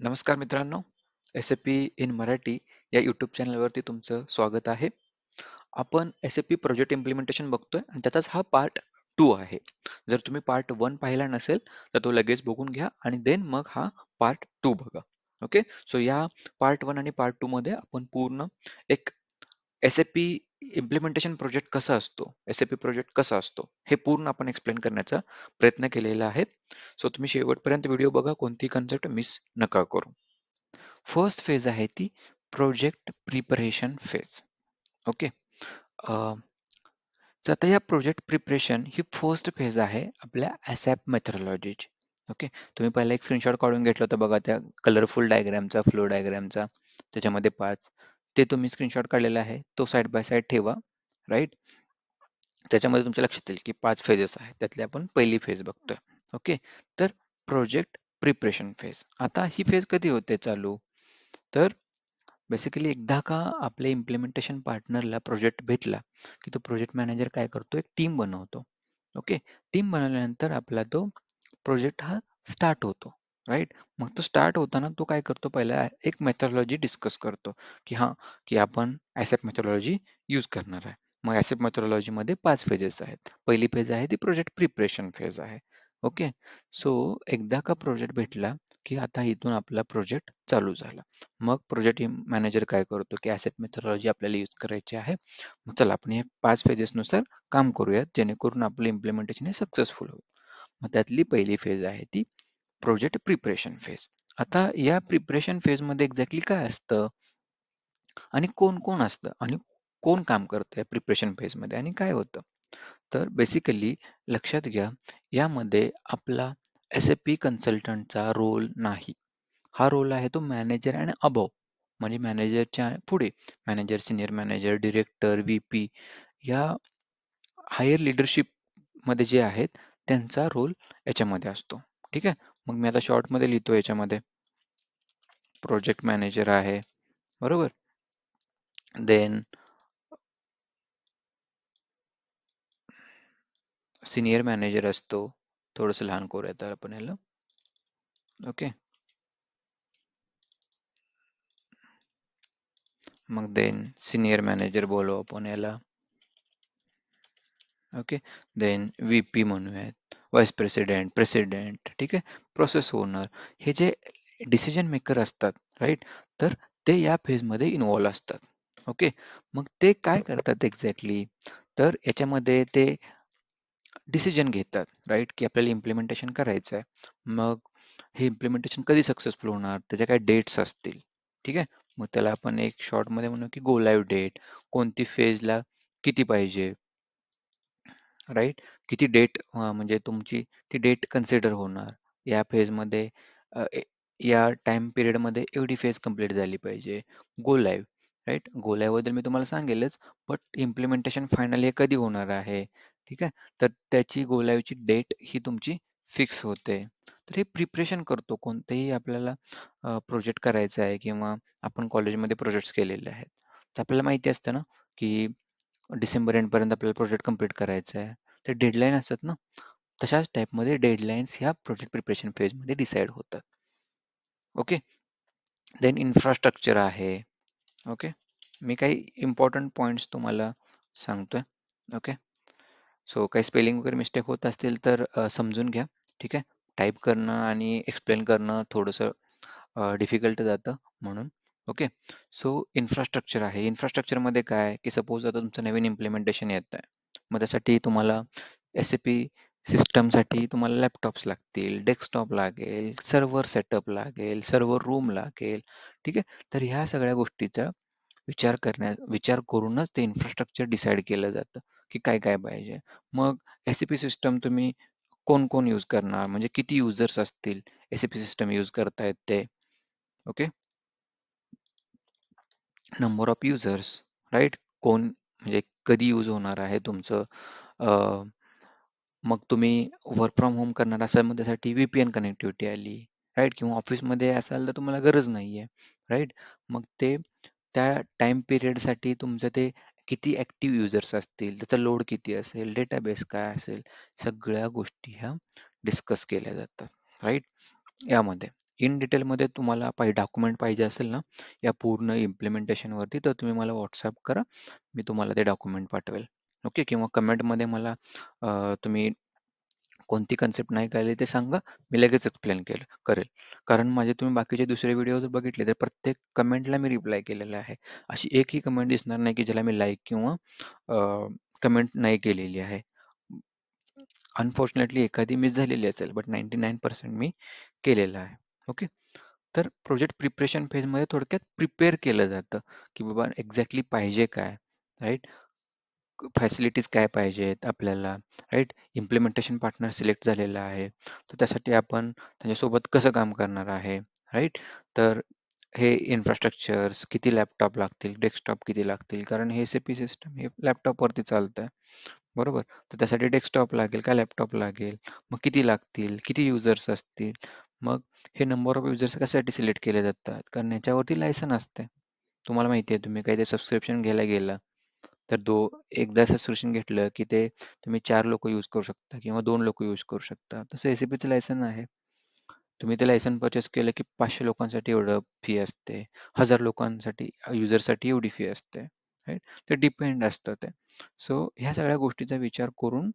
नमस्कार मित्रांनो, SAP in Marathi या यूट्यूब चॅनलवरती तुमचं स्वागत आहे. आपण SAP प्रोजेक्ट इम्प्लिमेंटेशन बघतोय आणि त्याचाच हा पार्ट 2 आहे. जर तुम्ही पार्ट 1 पाहिला नसेल, तर तो लगेच बघून घ्या आणि देन मग हा पार्ट 2 बघा. ओके. सो या पार्ट 1 आणि पार्ट 2 मध्ये आपण पूर्ण एक SAP इम्प्लिमेंटेशन प्रोजेक्ट कसा असतो, SAP प्रोजेक्ट कसा असतो, हे पूर्ण आपण एक्सप्लेन करण्याचा प्रयत्न केलेला आहे. सो तुम्ही शेवटपर्यंत व्हिडिओ बघा, कोणतीही कन्सेप्ट मिस नका करू. फर्स्ट फेज आहे ती प्रोजेक्ट प्रिपरेशन फेज. ओके. तर आता या प्रोजेक्ट प्रिपरेशन ही फर्स्ट फेज आहे आपल्या ASAP मेथोडॉलॉजीची. ओके. तुम्ही पहिला एक स्क्रीनशॉट काढून घेतला होता बघा त्या कलरफुल डायग्रामचा, फ्लो डायग्रामचा, त्याच्यामध्ये 5 ते तुम्ही स्क्रीनशॉट काढलेला आहे तो साइड बाय साइड ठेवा. राईट. त्याच्यामध्ये तुमच्या लक्षात येईल की 5 फेजेस आहेत, त्यातली आपण पहिली फेज बघतोय. ओके. तर प्रोजेक्ट प्रिपरेशन फेज, आता ही फेज कधी होते चालू, तर बेसिकली एकदा का आपल्या इम्प्लिमेंटेशन पार्टनरला प्रोजेक्ट भेटला, की तो प्रोजेक्ट मॅनेजर काय करतो, एक टीम बनवतो. ओके. टीम बनवल्यानंतर आपला तो प्रोजेक्ट हा स्टार्ट होतो. राईट. मग तो स्टार्ट होताना तो काय करतो, पहिला एक मेथोडॉलॉजी डिस्कस करतो, की हां, की आपण ASAP मेथोडॉलॉजी यूज करणार आहे. मग ASAP मेथोडॉलॉजीमध्ये 5 फेजेस आहेत. पहिली फेज आहे ती प्रोजेक्ट प्रिपरेशन फेज आहे. ओके. सो एकदा का प्रोजेक्ट भेटला, की आता इथून आपला प्रोजेक्ट चालू झाला. मग प्रोजेक्ट मॅनेजर काय करतो, की ASAP मेथोडॉलॉजी आपल्याला यूज करायची आहे. मग चला आपण हे 5 फेजेसनुसार काम करूयात, जेणेकरून आपलं इम्प्लिमेंटेशन हे सक्सेसफुल होईल. मग त्यातली पहिली फेज आहे ती प्रोजेक्ट प्रिपरेशन फेज. आता या प्रिपरेशन फेजमध्ये एक्झॅक्टली काय असतं आणि कोण-कोण असतं आणि कोण काम करतं या प्रिपरेशन फेजमध्ये आणि काय होतं? तर बेसिकली लक्षात घ्या, यामध्ये आपला SAP कन्सल्टंटचा रोल नाही. हा रोल आहे तो मॅनेजर आणि अबोव्ह, म्हणजे मॅनेजरच्या पुढे manager, senior manager, director, VP या हायर लीडरशिपमध्ये जे आहेत त्यांचा रोल याच्यामध्ये असतो. ठीक आहे. मग मी आता शॉर्टमध्ये लिहितो याच्यामध्ये. प्रोजेक्ट मॅनेजर आहे, बरोबर. देन सीनियर मॅनेजर असतो. थोडंसं लहान करूया तर आपण याला. ओके. मग देन सीनियर मॅनेजर बोलू आपण याला. ओके. देन VP म्हणूयात, व्हाईस प्रेसिडेंट, प्रेसिडेंट, ठीक आहे. प्रोसेस ओनर, हे जे डिसिजन मेकर असतात, राईट, तर ते या फेजमध्ये इन्व्हॉल्व असतात. ओके. मग ते काय करतात एक्झॅक्टली, तर याच्यामध्ये ते डिसिजन घेतात, राईट, की आपल्याला इम्प्लिमेंटेशन करायचं आहे. मग हे इम्प्लिमेंटेशन कधी सक्सेसफुल होणार, त्याच्या काय डेट्स असतील. ठीक आहे. मग त्याला आपण एक शॉर्टमध्ये म्हणू की गो लाईव्ह डेट, कोणती फेजला किती पाहिजे, राईट, किती डेट म्हणजे तुमची ती डेट कन्सिडर होणार या फेजमध्ये. या टाइम पिरियडमध्ये एवढी फेज कंप्लीट झाली पाहिजे. Go live, right. Go live बद्दल मी तुम्हाला सांगेलच, बट इम्प्लिमेंटेशन फायनल हे कधी होणार आहे, ठीक आहे, तर त्याची गो लाईव्हची डेट ही तुमची फिक्स होते. तर हे प्रिपरेशन करतो कोणतेही आपल्याला प्रोजेक्ट करायचा आहे किंवा आपण कॉलेजमध्ये प्रोजेक्ट्स केलेले आहेत, तर आपल्याला माहिती असतं ना की डिसेंबर एंडपर्यंत आपल्याला प्रोजेक्ट कंप्लीट करायचा आहे. ते डेडलाईन असतात ना, तशाच टाईपमध्ये डेडलाईन्स ह्या प्रोजेक्ट प्रिपरेशन फेजमध्ये डिसाईड होतात. ओके. देन इन्फ्रास्ट्रक्चर आहे. ओके. मी काही इम्पॉर्टंट पॉईंट्स तुम्हाला सांगतोय. ओके. सो काही स्पेलिंग वगैरे मिस्टेक होत असतील तर समजून घ्या. ठीक आहे. टाईप करणं आणि एक्सप्लेन करणं थोडंसं डिफिकल्ट जातं म्हणून. ओके. सो इन्फ्रास्ट्रक्चर आहे. इन्फ्रास्ट्रक्चरमध्ये काय, की सपोज आता तुमचं नवीन इम्प्लिमेंटेशन येत आहे. मग त्यासाठी तुम्हाला SAP सिस्टमसाठी तुम्हाला लॅपटॉप्स लागतील, डेस्कटॉप लागेल, सर्व्हर सेटअप लागेल, सर्व्हर रूम लागेल. ठीक आहे. तर ह्या सगळ्या गोष्टीचा विचार करूनच ते इन्फ्रास्ट्रक्चर डिसाईड केलं जातं, की काय-काय पाहिजे. मग SAP सिस्टम तुम्ही कोण-कोण यूज करणार, म्हणजे किती युजर्स असतील SAP सिस्टम यूज करतायत ते. Okay. Number of users, right. कोण म्हणजे कधी यूज होणार आहे तुमचं. अ, मग तुम्ही वर्क फ्रॉम होम करणार असाल, मग त्यासाठी VPN कनेक्टिव्हिटी आली, राईट, किंवा ऑफिसमध्ये असाल तर तुम्हाला गरज नाहीये, राईट. मग ते त्या टाइम पिरियडसाठी तुमचं ते किती ॲक्टिव्ह युजर्स असतील, त्याचा लोड किती असेल, डेटाबेस काय असेल, सगळ्या गोष्टी ह्या डिस्कस केल्या जातात, राईट, यामध्ये. इन डिटेलमध्ये तुम्हाला डॉक्युमेंट पाहिजे असेल ना या पूर्ण इम्प्लिमेंटेशनवरती, तर तुम्ही मला व्हॉट्सअप करा. मी तुम्हाला ते डॉक्युमेंट पाठवेल. ओके. किंवा कमेंटमध्ये मला तुम्ही कोणती कन्सेप्ट नाही कळली ते सांगा. मी लगेच एक्सप्लेन करेल. कारण माझे तुम्ही बाकीचे दुसरे व्हिडिओ जर बघितले तर प्रत्येक कमेंटला मी रिप्लाय केलेला आहे. अशी एकही कमेंट दिसणार नाही की ज्याला मी लाईक किंवा कमेंट नाही केलेली आहे. अनफॉर्च्युनेटली एखादी मिस झालेली असेल, बट 99% मी केलेलं आहे. ओके. तर प्रोजेक्ट प्रिपरेशन फेजमध्ये थोडक्यात प्रिपेअर केलं जातं, की बाबा एक्झॅक्टली पाहिजे काय, राईट? फॅसिलिटीज काय पाहिजेत आपल्याला, राईट? इम्प्लिमेंटेशन पार्टनर सिलेक्ट झालेला आहे, तर त्यासाठी आपण त्याच्यासोबत कसं काम करणार आहे, राईट? तर हे इन्फ्रास्ट्रक्चर्स, किती लॅपटॉप लागतील, डेस्कटॉप किती लागतील, कारण हे SAP सिस्टम हे लॅपटॉपवरती चालतं. बरोबर. तर त्यासाठी डेस्कटॉप लागेल का लॅपटॉप लागेल, मग किती लागतील, किती युजर्स असतील, मग हे नंबर ऑफ युजर्स कशासाठी सिलेक्ट केले जातात, कारण याच्यावरती लायसन असते. तुम्हाला माहिती आहे, तुम्ही काहीतरी सबस्क्रिप्शन घ्यायला गेला तर एकदा सबस्क्रिप्शन घेतलं की ते तुम्ही 4 लोक यूज करू शकता किंवा 2 लोक यूज करू शकता. तसं SAPचं लायसन आहे. तुम्ही ते लायसन परचेस केलं की 500 लोकांसाठी एवढं फी असते, 1000 लोकांसाठी युजरसाठी एवढी फी असते, राईट? ते डिपेंड असतं ते. सो ह्या सगळ्या गोष्टीचा विचार करून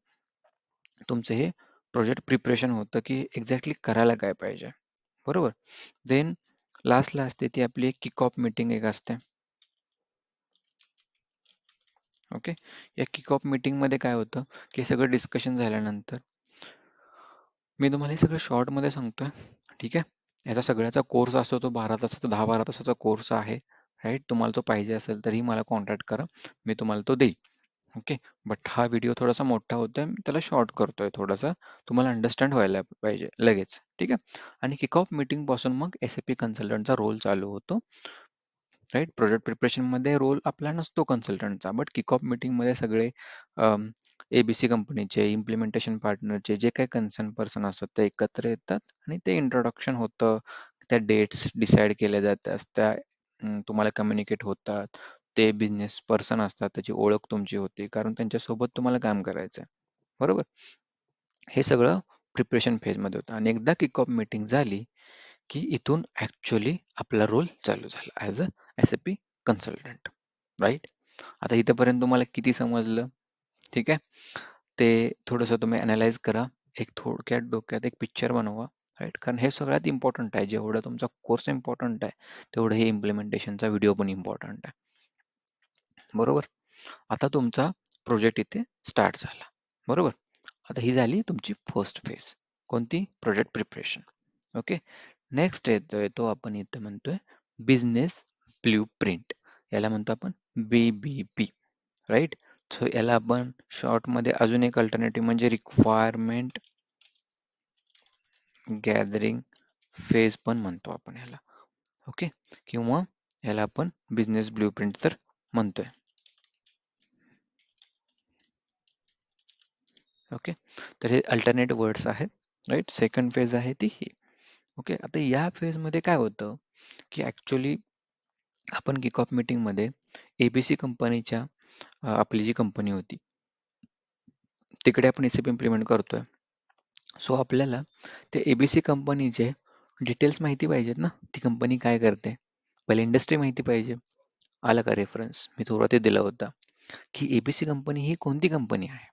तुमचं हे प्रोजेक्ट प्रिपरेशन होतं की एक्झॅक्टली करायला काय पाहिजे. बरोबर. देन लास्टला असते ती आपली एक किक ऑफ मीटिंग एक असते. ओके. या किक ऑफ मीटिंगमध्ये काय होतं की सगळं डिस्कशन झाल्यानंतर मी तुम्हाला हे सगळं शॉर्टमध्ये सांगतोय. ठीक आहे. याचा सगळ्याचा कोर्स असतो तो 12 तासाचा, 10-12 तासाचा कोर्स आहे, राईट? तुम्हाला तो पाहिजे असेल तरी मला कॉन्टॅक्ट करा, मी तुम्हाला तो देईल. ओके. बट हा व्हिडिओ थोडासा मोठा होतोय, मी त्याला शॉर्ट करतोय थोडासा, तुम्हाला अंडरस्टँड व्हायला पाहिजे लगेच. ठीक आहे. आणि किक ऑफ मीटिंग पासून मग SAP कन्सल्टंटचा रोल चालू होतो, राईट? प्रोजेक्ट प्रिपरेशनमध्ये रोल आपला नसतो कन्सल्टंटचा, बट किक ऑफ मीटिंगमध्ये सगळे ABC कंपनीचे इम्प्लिमेंटेशन पार्टनरचे जे काही कन्सर्न पर्सन असतात ते एकत्र येतात आणि ते इंट्रोडक्शन होतं. त्या डेट्स डिसाईड केल्या जातात, त्या तुम्हाला कम्युनिकेट होतात. ते बिझनेस पर्सन असतात, त्याची ओळख तुमची होते, कारण त्यांच्यासोबत तुम्हाला काम करायचं आहे. बरोबर. हे सगळं प्रिपरेशन फेजमध्ये होतं आणि एकदा किक ऑफ मीटिंग झाली की इथून ॲक्च्युअली आपला रोल चालू झाला as a SAP consultant, right? आता इथंपर्यंत तुम्हाला किती समजलं? ठीक आहे. ते थोडंसं तुम्ही ॲनलाईज करा. एक थोडक्यात डोक्यात एक पिक्चर बनवा, राईट? कारण हे सगळ्यात इम्पॉर्टंट आहे. जेवढं तुमचा कोर्स इम्पॉर्टंट आहे, तेवढं हे इम्प्लिमेंटेशनचा व्हिडिओ पण इम्पॉर्टंट आहे. बरोबर. आता तुमचा प्रोजेक्ट इथे स्टार्ट झाला. बरोबर. आता ही झाली तुमची फर्स्ट फेज. कोणती? Project preparation. ओके. नेक्स्ट येतोय तो आपण इथे म्हणतोय बिझनेस ब्लूप्रिंट. याला म्हणतो आपण BBP, राईट? सो याला आपण शॉर्टमध्ये अजून एक अल्टरनेटिव्ह म्हणजे रिक्वायरमेंट गॅदरिंग फेज पण म्हणतो आपण याला. ओके. किंवा याला आपण बिझनेस ब्लूप्रिंट तर म्हणतोय. ओके. तर हे अल्टरनेट वर्ड्स आहेत, राईट? सेकंड फेज आहे ती ही. ओके. आता या फेजमध्ये काय होतं की ॲक्च्युअली आपण किक ऑफ मीटिंगमध्ये ABC कंपनीच्या आपली जी कंपनी होती तिकडे आपण SAP इम्प्लिमेंट करतोय. सो आपल्याला ते ABC कंपनीचे डिटेल्स माहिती पाहिजेत ना, ती कंपनी काय करते. पहिले इंडस्ट्री माहिती पाहिजे. आला का रेफरन्स? मी सुरुवातीत दिला होता की ABC कंपनी ही कोणती कंपनी आहे?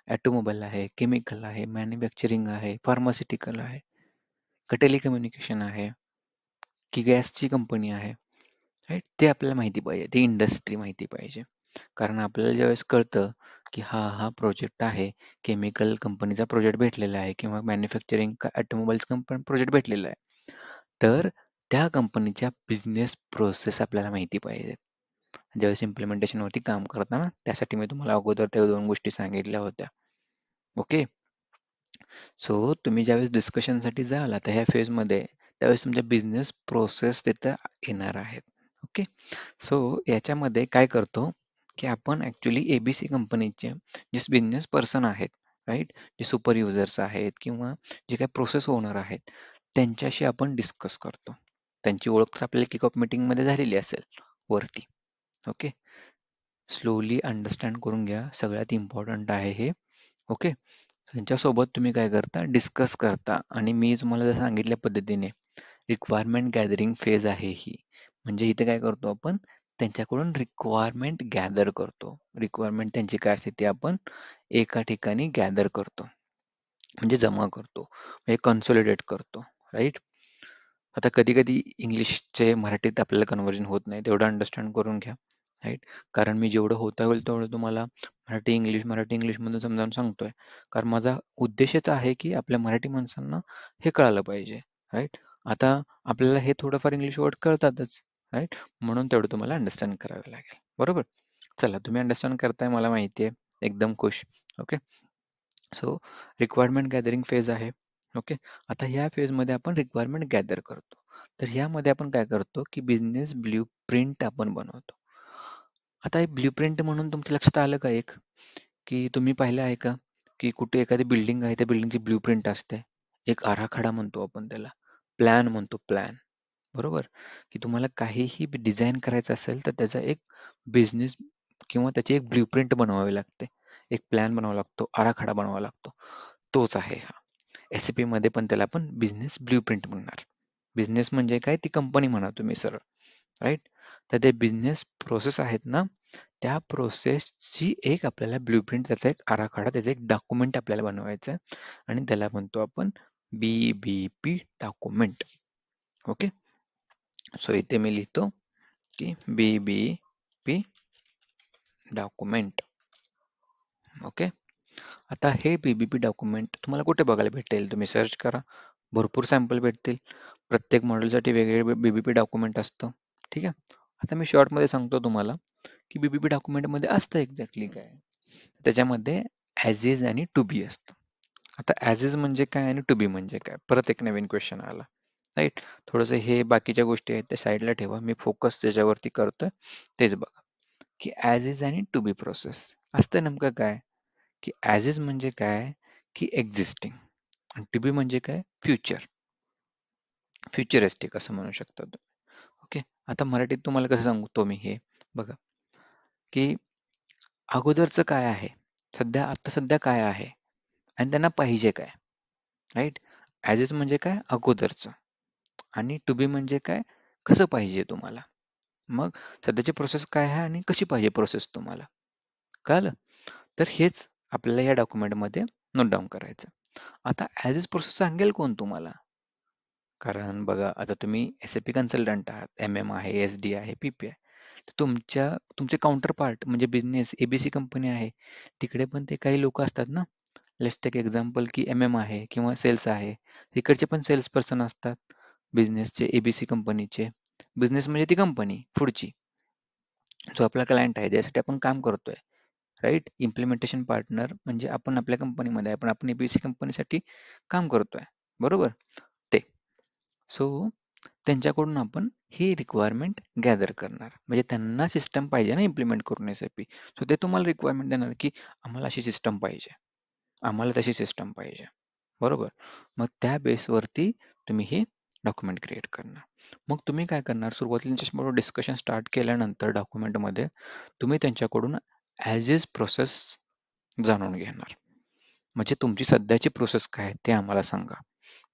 ऑटोमोबाईल आहे, केमिकल आहे, मॅन्युफॅक्चरिंग आहे, फार्मास्युटिकल आहे, का टेलिकम्युनिकेशन आहे, की गॅसची कंपनी आहे, राईट? ते आपल्याला माहिती पाहिजे. ती इंडस्ट्री माहिती पाहिजे. कारण आपल्याला ज्यावेळेस कळतं की हा प्रोजेक्ट आहे, केमिकल कंपनीचा प्रोजेक्ट भेटलेला आहे किंवा मॅन्युफॅक्चरिंग ऑटोमोबाईल्स कंपनी प्रोजेक्ट भेटलेला आहे. तर त्या कंपनीच्या बिझनेस प्रोसेस आपल्याला माहिती पाहिजे. ज्यावेळेस इम्प्लिमेंटेशनवरती काम करताना त्यासाठी मी तुम्हाला अगोदर त्या 2 गोष्टी सांगितल्या होत्या. ओके. सो तुम्ही ज्यावेळेस डिस्कशनसाठी जाल आता ह्या फेजमध्ये, त्यावेळेस तुमच्या बिझनेस प्रोसेस तिथं येणार आहेत. ओके. सो याच्यामध्ये काय करतो की आपण ॲक्च्युअली ABC कंपनीचे जे बिझनेस पर्सन आहेत, राईट? जे सुपर युजर्स आहेत किंवा जे काही प्रोसेस ओनर आहेत, त्यांच्याशी आपण डिस्कस करतो. त्यांची ओळख तर आपल्याला किक ऑफ मीटिंगमध्ये झालेली असेल वरती. ओके. स्लोली अंडरस्टँड करून घ्या. सगळ्यात इम्पॉर्टंट आहे हे. ओके. त्यांच्यासोबत तुम्ही काय करता? डिस्कस करता आणि मी तुम्हाला जर सांगितल्या पद्धतीने रिक्वायरमेंट गॅदरिंग फेज आहे ही. म्हणजे इथे काय करतो आपण, त्यांच्याकडून रिक्वायरमेंट गॅदर करतो. रिक्वायरमेंट त्यांची काय असते ते आपण एका ठिकाणी गॅदर करतो, म्हणजे जमा करतो, म्हणजे कन्सोलिडेट करतो, राईट. आता कधी कधी इंग्लिशचे मराठीत आपल्याला कन्व्हर्जन होत नाही, तेवढं अंडरस्टँड करून घ्या, राईट. कारण मी जेवढं होता होईल तेवढं तुम्हाला मराठी इंग्लिशमध्ये समजावून सांगतोय. कारण माझा उद्देशच आहे की आपल्या मराठी माणसांना हे कळालं पाहिजे, राईट. आता आपल्याला हे थोडंफार इंग्लिश वर्ड कळतातच, राईट. म्हणून तेवढं तुम्हाला अंडरस्टँड करावं लागेल, बरोबर. चला, तुम्ही अंडरस्टँड करताय मला माहिती आहे, एकदम खुश. Okay. So requirement gathering phase आहे. ओके. आता ह्या फेजमध्ये आपण रिक्वायरमेंट गॅदर करतो. तर ह्यामध्ये आपण काय करतो की बिझनेस ब्ल्यू प्रिंट आपण बनवतो. आता हे ब्ल्यू प्रिंट म्हणून तुमच्या लक्षात आलं का एक, की तुम्ही पाहिलं आहे का की कुठे एखादी बिल्डिंग आहे, त्या बिल्डिंगची ब्ल्यू प्रिंट असते, एक आराखडा म्हणतो आपण त्याला, प्लॅन म्हणतो, प्लॅन, बरोबर. की तुम्हाला काहीही डिझाईन करायचं असेल तर त्याचा एक बिझनेस किंवा त्याची एक ब्ल्यू प्रिंट बनवावी लागते, एक प्लॅन बनवावा लागतो, आराखडा बनवावा लागतो. तोच आहे हा. SAP मध्ये पण त्याला आपण बिझनेस ब्ल्यू प्रिंट म्हणणार. बिझनेस म्हणजे काय, ती कंपनी म्हणा तुम्ही सरळ, राईट. तर ते बिझनेस प्रोसेस आहेत ना, त्या प्रोसेसची एक आपल्याला ब्ल्यू प्रिंट, त्याचा एक आराखडा, त्याचं एक डॉक्युमेंट आपल्याला बनवायचं आहे, आणि त्याला म्हणतो आपण BBP डॉक्युमेंट. ओके. सो इथे मी लिहितो की BBP डॉक्युमेंट. ओके. आता हे BBP डॉक्युमेंट तुम्हाला कुठे बघायला भेटेल, तुम्ही सर्च करा, भरपूर सॅम्पल भेटतील. प्रत्येक मॉडेलसाठी वेगवेगळे BBP डॉक्युमेंट असतं, ठीक आहे. आता मी शॉर्टमध्ये सांगतो तुम्हाला की BBP डॉक्युमेंटमध्ये असतं एक्झॅक्टली काय. त्याच्यामध्ये ॲज इज आणि टू बी असतं. आता ॲज इज म्हणजे काय आणि टू बी म्हणजे काय, परत एक नवीन क्वेश्चन आला, राईट. थोडंसं हे बाकीच्या गोष्टी आहेत त्या साईडला ठेवा, मी फोकस त्याच्यावरती करतोय, तेच बघा. की ॲज इज आणि टू बी प्रोसेस असतं नेमकं काय, की ॲज इज म्हणजे काय, की एक्झिस्टिंग, आणि टू बी म्हणजे काय, फ्युचरिस्टिक असं म्हणू शकता तुम्ही. ओके. आता मराठीत तुम्हाला कसं सांगतो मी हे बघा, की अगोदरचं काय आहे, आता सध्या काय आहे, आणि त्यांना पाहिजे काय, राईट. ॲज इज म्हणजे काय, अगोदरचं, आणि टू बी म्हणजे काय, कसं पाहिजे तुम्हाला. मग सध्याची प्रोसेस काय आहे आणि कशी पाहिजे प्रोसेस तुम्हाला, कळलं. तर हेच आपल्याला या डॉक्युमेंटमध्ये नोट डाऊन करायचं. आता ॲज इज प्रोसेस सांगेल कोण तुम्हाला, कारण बघा आता तुम्ही SAP कन्सल्टंट आहात, MM आहे, SD आहे, PP आहे. तर तुमचे काउंटर पार्ट म्हणजे बिझनेस ABC कंपनी आहे, तिकडे पण ते काही लोक असतात ना. लेट्स टेक एक्झाम्पल की MM आहे किंवा सेल्स आहे, तिकडचे पण सेल्स पर्सन असतात बिझनेसचे, ABC कंपनीचे. बिझनेस म्हणजे ती कंपनी पुढची, जो आपला क्लायंट आहे, ज्यासाठी आपण काम करतोय, राईट. इम्प्लिमेंटेशन पार्टनर म्हणजे आपण आपल्या कंपनीमध्ये आहे, पण आपण ABC कंपनीसाठी काम करतोय, बरोबर. ते सो त्यांच्याकडून आपण ही रिक्वायरमेंट गॅदर करणार, म्हणजे त्यांना सिस्टम पाहिजे ना इम्प्लिमेंट करून SAP. सो ते तुम्हाला रिक्वायरमेंट देणार की आम्हाला अशी सिस्टम पाहिजे, आम्हाला तशी सिस्टम पाहिजे, बरोबर. मग त्या बेसवरती तुम्ही हे डॉक्युमेंट क्रिएट करणार. मग तुम्ही काय करणार, सुरुवातीला त्यांच्याबरोबर डिस्कशन स्टार्ट केल्यानंतर डॉक्युमेंटमध्ये तुम्ही त्यांच्याकडून ॲज इज प्रोसेस जाणून घेणार, म्हणजे तुमची सध्याची प्रोसेस काय आहे ते आम्हाला सांगा.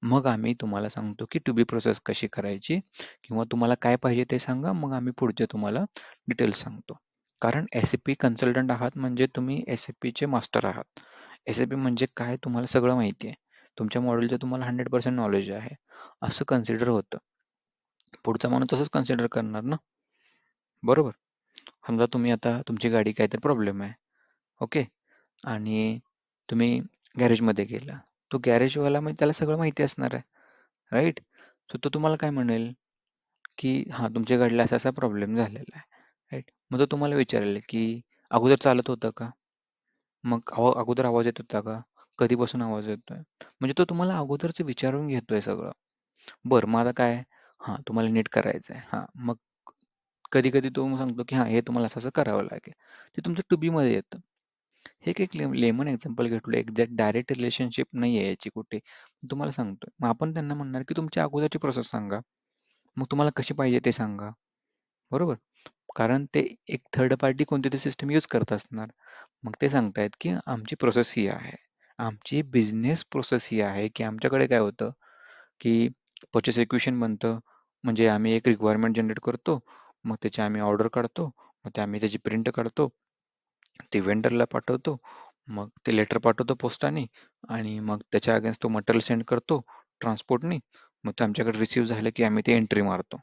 मग आम्ही तुम्हाला सांगतो की टू बी प्रोसेस कशी करायची, किंवा तुम्हाला काय पाहिजे ते सांगा, मग आम्ही पुढचे तुम्हाला डिटेल्स सांगतो. कारण SAP कन्सल्टंट आहात म्हणजे तुम्ही SAPचे मास्टर आहात. SAP म्हणजे काय तुम्हाला सगळं माहिती आहे, तुमच्या मॉडेलचं तुम्हाला 100% नॉलेज आहे, असं कन्सिडर होतं. पुढचा माणूस तसंच कन्सिडर करणार ना, बरोबर. समजा तुम्ही आता तुमची गाडी काहीतरी प्रॉब्लेम आहे, ओके, आणि तुम्ही गॅरेजमध्ये गेला, तो गॅरेजवाला म्हणजे त्याला सगळं माहिती असणार आहे, राईट. सो तो तुम्हाला काय म्हणेल की हां, तुमच्या गाडीला असा असा प्रॉब्लेम झालेला आहे, राईट. मग तो तुम्हाला विचारेल की अगोदर चालत होतं का, मग अगोदर आवाज येत होता का, कधीपासून आवाज येतोय, म्हणजे तो तुम्हाला अगोदरच विचारून घेतोय सगळं. बरं, मग आता काय, हां तुम्हाला नीट करायचं आहे, हां मग कधी कधी तो मग सांगतो की हां हे तुम्हाला असं असं करावं लागेल, ते तुमचं टू बी मध्ये येतं. हे एक लेमन एक्झाम्पल घेतलं, एक्झॅक्ट डायरेक्ट रिलेशनशिप नाही आहे याची कुठे, तुम्हाला सांगतोय. मग आपण त्यांना म्हणणार की तुमच्या अगोदरची प्रोसेस सांगा, मग तुम्हाला कशी पाहिजे ते सांगा, बरोबर. कारण ते एक थर्ड पार्टी कोणती सिस्टम यूज करत असणार. मग ते सांगतायत की आमची प्रोसेस ही आहे, आमची बिझनेस प्रोसेस ही आहे, की आमच्याकडे काय होतं की परचेस रिक्वेशन बनतं, म्हणजे आम्ही एक रिक्वायरमेंट जनरेट करतो, मग त्याची आम्ही ऑर्डर काढतो, मग ते आम्ही त्याची प्रिंट काढतो, ते वेंडरला पाठवतो, मग ते लेटर पाठवतो पोस्टाने आणि मग त्याच्या अगेन्स्ट तो मटेरियल सेंड करतो ट्रान्सपोर्टनी. मग ते आमच्याकडे रिसीव्ह झालं की आम्ही ते एंट्री मारतो.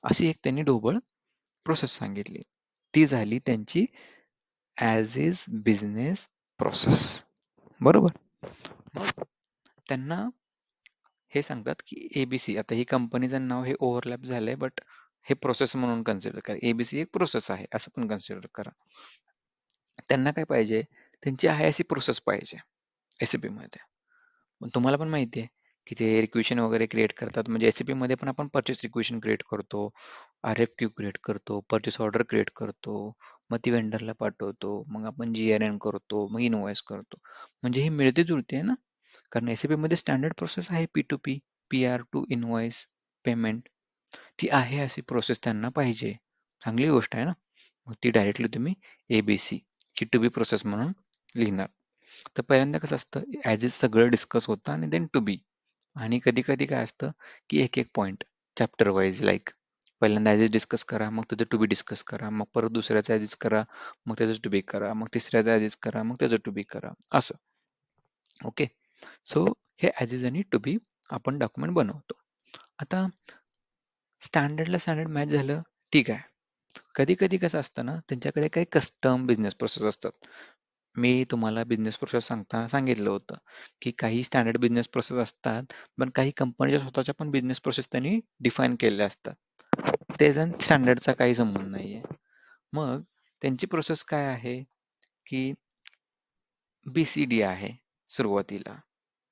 अशी एक त्यांनी ढोबळ प्रोसेस सांगितली. ती झाली त्यांची ॲज इज बिझनेस प्रोसेस. बरोबर. मग त्यांना हे सांगतात की एबीसी, आता ही कंपनीचं नाव हे ओव्हरलॅप झालंय, बट हे प्रोसेस म्हणून कन्सिडर करा. एबीसी एक प्रोसेस आहे असं पण कन्सिडर करा. त्यांना काय पाहिजे, त्यांची आहे अशी प्रोसेस पाहिजे एसएपी मध्ये. पण तुम्हाला पण माहिती आहे की ते रिक्वेशन वगैरे क्रिएट करतात, म्हणजे एसएपी मध्ये पण आपण परचेस रिक्वेशन क्रिएट करतो, RFQ क्रिएट करतो, परचेस ऑर्डर क्रिएट करतो, मग ती वेंडरला पाठवतो, मग आपण GRN करतो, मग इनवॉइस करतो. म्हणजे ही मिळती जुळती आहे ना, कारण एसएपी मध्ये स्टँडर्ड प्रोसेस आहे P2P, PR to invoice payment. ती आहे अशी प्रोसेस त्यांना पाहिजे. चांगली गोष्ट आहे ना. मग ती डायरेक्टली तुम्ही एबीसी ही टू बी प्रोसेस म्हणून लिहिणार. तर पहिल्यांदा कसं असतं, ॲज इज सगळं डिस्कस होतं आणि देन टू बी. आणि कधी कधी काय असतं की एक एक पॉईंट चॅप्टर वाईज, लाईक पहिल्यांदा ॲज इज डिस्कस करा, मग तुझं टू बी डिस्कस करा, मग परत दुसऱ्याचं ॲज इज करा, मग त्याचं टू बी करा, मग तिसऱ्याचं ॲज इज करा, मग त्याचं टू बी करा, असं. ओके. सो हे ॲज इज आणि टू बी आपण डॉक्युमेंट बनवतो. आता स्टँडर्डला स्टँडर्ड मॅच झालं, ठीक आहे. कधी कधी कसं असतं ना, त्यांच्याकडे काही कस्टम बिझनेस प्रोसेस असतात. मी तुम्हाला बिझनेस प्रोसेस सांगताना सांगितलं होतं की काही स्टँडर्ड बिझनेस प्रोसेस असतात, पण काही कंपनीच्या स्वतःच्या पण बिझनेस प्रोसेस त्यांनी डिफाईन केलेल्या असतात. ते जण स्टँडर्डचा काही संबंध नाहीये. मग त्यांची प्रोसेस काय आहे की BCD आहे सुरुवातीला,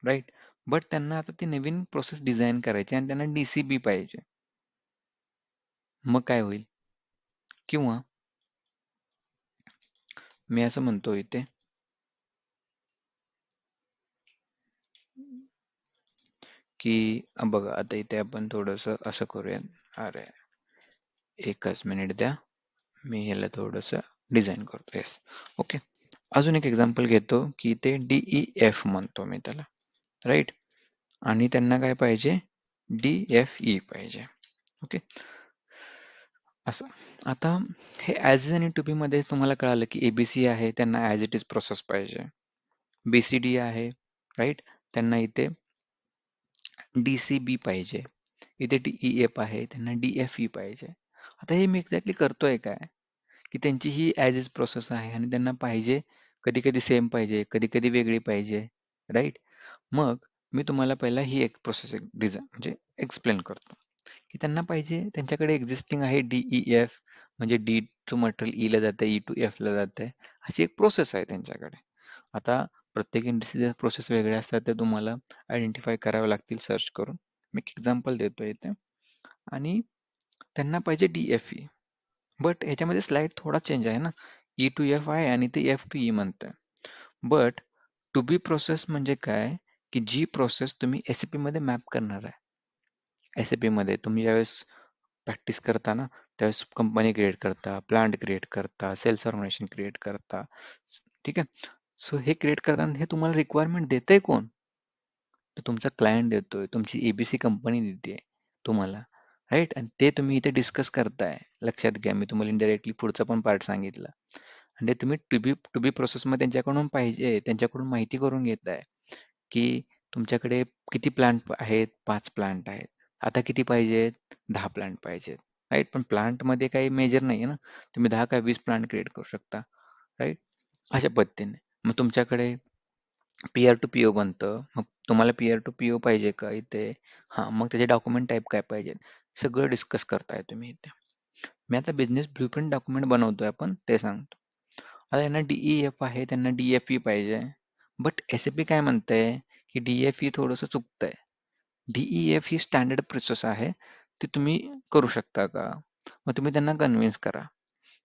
राईट. बट त्यांना आता ती नवीन प्रोसेस डिझाईन करायची आणि त्यांना DCB पाहिजे. मग काय होईल? किंवा मी असं म्हणतो इथे की बघा, आता इथे आपण थोडस असं करूया. अरे, एकच मिनिट द्या, मी ह्याला थोडस डिझाईन करतो. येस. ओके. अजून एक एक्झाम्पल घेतो की ते DEF म्हणतो मी त्याला, राईट. आणि त्यांना काय पाहिजे, DFE पाहिजे. ओके. असं. आता हे ॲज आणि टू बी मध्ये तुम्हाला कळालं की ABC आहे, त्यांना ॲज इट इज प्रोसेस पाहिजे. BCD आहे, राईट, त्यांना इथे DCB पाहिजे. इथे DEF आहे, त्यांना DFE पाहिजे. आता हे मी एक्झॅक्टली करतोय काय, की त्यांची ही ॲज इज प्रोसेस आहे आणि त्यांना पाहिजे, कधी कधी सेम पाहिजे, कधी कधी वेगळी पाहिजे, राईट. मग मी तुम्हाला पहिला ही एक प्रोसेस डिझाईन म्हणजे एक्सप्लेन करतो की त्यांना पाहिजे, त्यांच्याकडे एक्झिस्टिंग आहे DEF, म्हणजे डी टू मटेरियल ईला जाते, ई टू एफला जाते, अशी एक प्रोसेस आहे त्यांच्याकडे. आता प्रत्येक इंडस्ट्रीचे प्रोसेस वेगळे असतात, ते तुम्हाला आयडेंटिफाय करावे लागतील सर्च करून. मी एक एक्झाम्पल देतो इथे. आणि त्यांना पाहिजे DFE, बट ह्याच्यामध्ये स्लाइड थोडा चेंज आहे ना. E to F आहे आणि ते F to E म्हणतंय. बट टू बी प्रोसेस म्हणजे काय, की जी प्रोसेस तुम्ही SAP मध्ये मॅप करणार आहे. SAP मध्ये तुम्ही ज्यावेळेस प्रॅक्टिस करता ना, त्यावेळेस कंपनी क्रिएट करता, प्लांट क्रिएट करता, सेल्स ऑर्गनायझेशन क्रिएट करता. ठीक आहे. सो हे क्रिएट करताना हे तुम्हाला रिक्वायरमेंट देतंय कोण? तर तुमचा क्लायंट देतोय, तुमची ABC कंपनी देते तुम्हाला, राईट. आणि ते तुम्ही इथे डिस्कस करताय. लक्षात घ्या, मी तुम्हाला इनडायरेक्टली पुढचा पण पार्ट सांगितला. आणि ते तुम्ही टू बी प्रोसेसमध्ये त्यांच्याकडून पाहिजे, त्यांच्याकडून माहिती करून घेताय की तुमच्याकडे किती प्लांट आहेत. 5 प्लांट आहेत. आता किती पाहिजेत? 10 प्लांट पाहिजेत, राईट. पण प्लांटमध्ये काही मेजर नाही आहे ना, तुम्ही 10 का 20 प्लांट क्रिएट करू शकता, राईट. अशा पद्धतीने मग तुमच्याकडे पीआर टू पीओ बनतं. मग तुम्हाला पीआर टू पीओ पाहिजे का इथे? हां, मग त्याचे डॉक्युमेंट टाईप काय पाहिजेत? सगळं डिस्कस करताय तुम्ही इथे. मी आता बिझनेस ब्लूप्रिंट डॉक्युमेंट बनवतोय आपण, ते सांगतो. आता यांना DEF आहे, त्यांना DFE पाहिजे. बट SAP काय म्हणतंय की DFE थोडंसं चुकतंय. DEF ही स्टँडर्ड प्रोसेस आहे, ती तुम्ही करू शकता का? मग तुम्ही त्यांना कन्व्हिन्स करा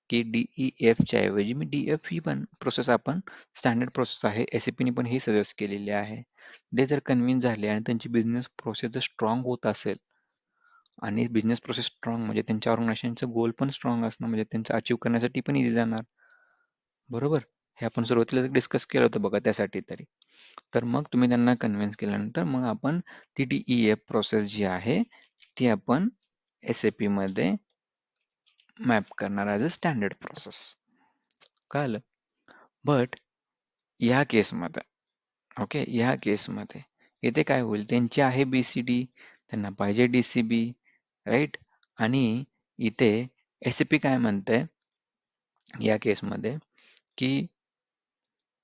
की DEFच्या ऐवजी मी DFE पण प्रोसेस आपण स्टँडर्ड प्रोसेस आहे, SAP ने पण ही सजेस्ट केलेली आहे. ते जर कन्व्हिन्स झाले आणि त्यांची बिझनेस प्रोसेस जर स्ट्रॉंग होत असेल, आणि बिझनेस प्रोसेस स्ट्रॉंग म्हणजे त्यांच्या ऑर्गनायझेशनचं गोल पण स्ट्रॉंग असणं, म्हणजे त्यांचं अचीव्ह करण्यासाठी पण इझी जाणार, बरोबर. हे आपण सुरुवातीला डिस्कस केलं होतं बघा त्यासाठी तरी. तर मग तुम्ही त्यांना कन्व्हिन्स केल्यानंतर मग आपण ती DEF प्रोसेस जी आहे ती आपण SAP मध्ये मॅप करणार ॲज अ स्टँडर्ड प्रोसेस. कळालं? बट या केसमध्ये ओके, या केसमध्ये इथे काय होईल, त्यांची आहे BCD, त्यांना पाहिजे DCB, राईट? आणि इथे SAP काय म्हणते या केसमध्ये की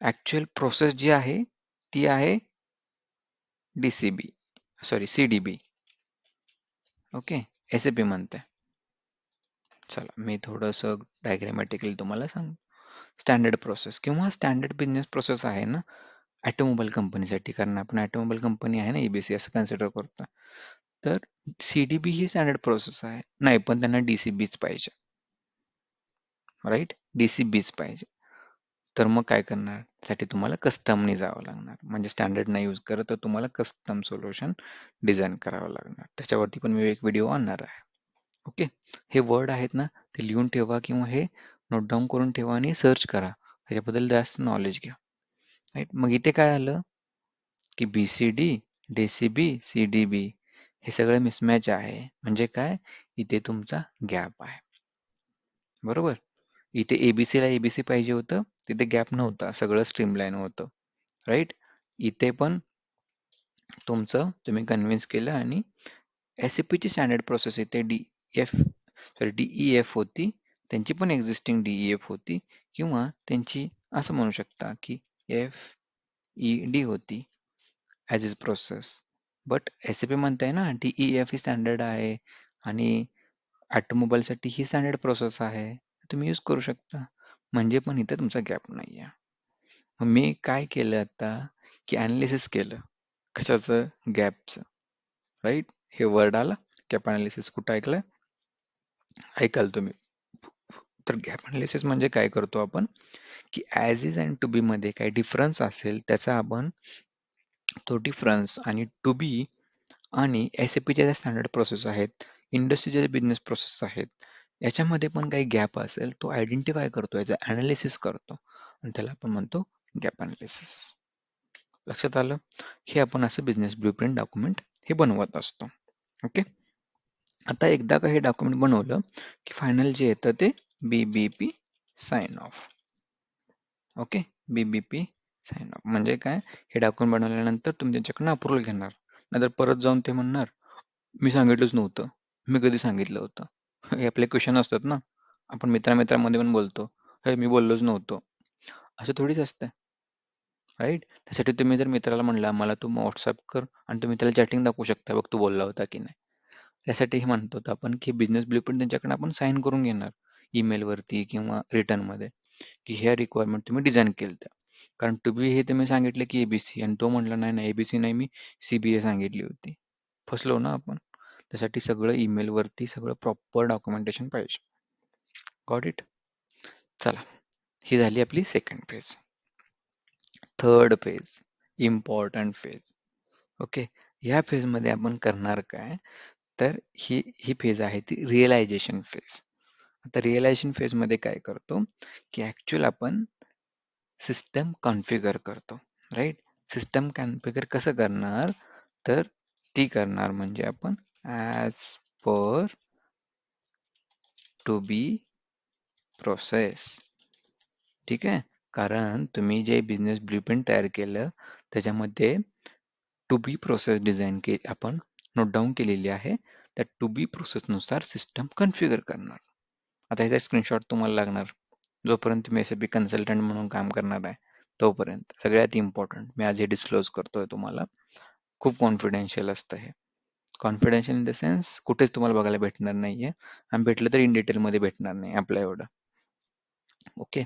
ॲक्च्युअल प्रोसेस जी आहे ती आहे DCB, sorry CDB. Okay, SAP म्हणते. चला मी थोडंसं डायग्रॅमॅटिकली तुम्हाला सांगतो. स्टँडर्ड प्रोसेस किंवा स्टँडर्ड बिझनेस प्रोसेस आहे ना ऑटोमोबाईल कंपनीसाठी, कारण आपण ऑटोमोबाईल कंपनी आहे ना EBC असं कन्सिडर करतो. तर CDB ही स्टँडर्ड प्रोसेस आहे. नाही, पण त्यांना DCBच पाहिजे, राईट? DCBच पाहिजे. तर मग काय करणार? त्यासाठी तुम्हाला कस्टमने जावं लागणार. म्हणजे स्टँडर्ड नाही यूज करत तर तुम्हाला कस्टम सोल्युशन डिझाईन करावं लागणार. त्याच्यावरती पण मी एक व्हिडिओ आणणार आहे. ओके, हे वर्ड आहेत ना ते लिहून ठेवा किंवा हे नोट डाऊन करून ठेवा आणि सर्च करा. ह्याच्याबद्दल जास्त नॉलेज घ्या, राईट? मग इथे काय आलं की BCD, DCB, CDB हे सगळं मिसमॅच आहे. म्हणजे काय? इथे तुमचा गॅप आहे, बरोबर? इथे ABC ला ABC पाहिजे होतं, तिथे गॅप नव्हता, सगळं स्ट्रीमलाईन होतं, राईट? इथे पण तुमचं तुम्ही कन्व्हिन्स केलं आणि SAP ची स्टँडर्ड प्रोसेस इथे DEF होती, त्यांची पण एक्झिस्टिंग DEF होती किंवा त्यांची असं म्हणू शकता की FED होती as is process. But SAP म्हणताय ना DEF ही स्टँडर्ड आहे आणि ऑटोमोबाईलसाठी ही स्टँडर्ड प्रोसेस आहे, तुम्ही यूज करू शकता. म्हणजे पण इथं तुमचा गॅप नाही आहे. मग मी काय केलं आता की ॲनालिसिस केलं कशाचं, गॅपचं, राईट? हे वर्ड आला गॅप ॲनालिसिस, कुठं ऐकलं? ऐकाल तुम्ही. तर गॅप ॲनालिसिस म्हणजे काय करतो आपण की as is and to be मध्ये काही डिफरन्स असेल त्याचा आपण तो डिफरन्स आणि टू बी आणि SAPच्या ज्या स्टँडर्ड प्रोसेस आहेत, इंडस्ट्रीच्या ज्या बिझनेस प्रोसेस आहेत, याच्यामध्ये पण काही गॅप असेल तो आयडेंटिफाय करतो, याचं ॲनालिसिस करतो आणि त्याला आपण म्हणतो गॅप ॲनालिसिस. लक्षात आलं? हे आपण असं बिझनेस ब्लूप्रिंट डॉक्युमेंट हे बनवत असतो. ओके, आता एकदा का हे डॉक्युमेंट बनवलं की फायनल जे येतं ते BBP sign off. Okay, BBP sign off म्हणजे काय? हे डॉक्युमेंट बनवल्यानंतर तुम्ही त्यांच्याकडनं अप्रुव्हल घेणार, नाहीतर परत जाऊन ते म्हणणार मी सांगितलंच नव्हतं, मी कधी सांगितलं होतं. हे आपले क्वेश्चन असतात ना, आपण मित्रामित्रांमध्ये पण बोलतो, हे मी बोललोच नव्हतो, असं थोडीच असतं, राईट? त्यासाठी तुम्ही जर मित्राला म्हणला मला तू व्हॉट्सअप कर आणि तुम्ही त्याला चॅटिंग दाखवू शकता, बघ तू बोलला होता की नाही. त्यासाठी हे म्हणतो आपण की बिझनेस ब्लूप्रिंट त्यांच्याकडे आपण साईन करून घेणार ईमेलवरती किंवा रिटर्नमध्ये की ह्या रिक्वायरमेंट तुम्ही डिझाईन केलं त्या. कारण टू बी हे तुम्ही सांगितलं की ABC आणि तो म्हणला नाही नाही ABC नाही, मी CBA सांगितली होती. फसलो ना आपण. त्यासाठी सगळं ईमेलवरती सगळं प्रॉपर डॉक्युमेंटेशन पाहिजे. Got it? चला, ही झाली आपली second phase. Third phase, important phase. Okay, या फेजमध्ये आपण करणार काय? तर ही फेज आहे ती रिअलायझेशन फेज. आता रिअलायझेशन फेजमध्ये काय करतो की ॲक्च्युअल आपण सिस्टम कॉन्फिगर करतो, राईट? सिस्टम कॉन्फिगर कसं करणार? तर ती करणार म्हणजे आपण as per to be process. ठीक आहे, कारण तुम्ही जे बिझनेस ब्लूप्रिंट तयार केलं त्याच्यामध्ये टू बी प्रोसेस डिझाईन आपण नोट डाऊन केलेली आहे. त्या टू बी प्रोसेसनुसार सिस्टम कॉन्फिगर करणार. आता ह्याचा स्क्रीनशॉट तुम्हाला लागणार जोपर्यंत तुम्ही SAP कन्सल्टंट म्हणून काम करणार आहे तोपर्यंत. सगळ्यात इम्पॉर्टंट मी आज हे डिस्क्लोज करतोय तुम्हाला, खूप कॉन्फिडेन्शियल असतं हे. कॉन्फिडेन्शियल इन द सेन्स कुठेच तुम्हाला बघायला भेटणार नाहीये आणि भेटलं तर इन डिटेलमध्ये भेटणार नाही आपल्या एवढं. ओके,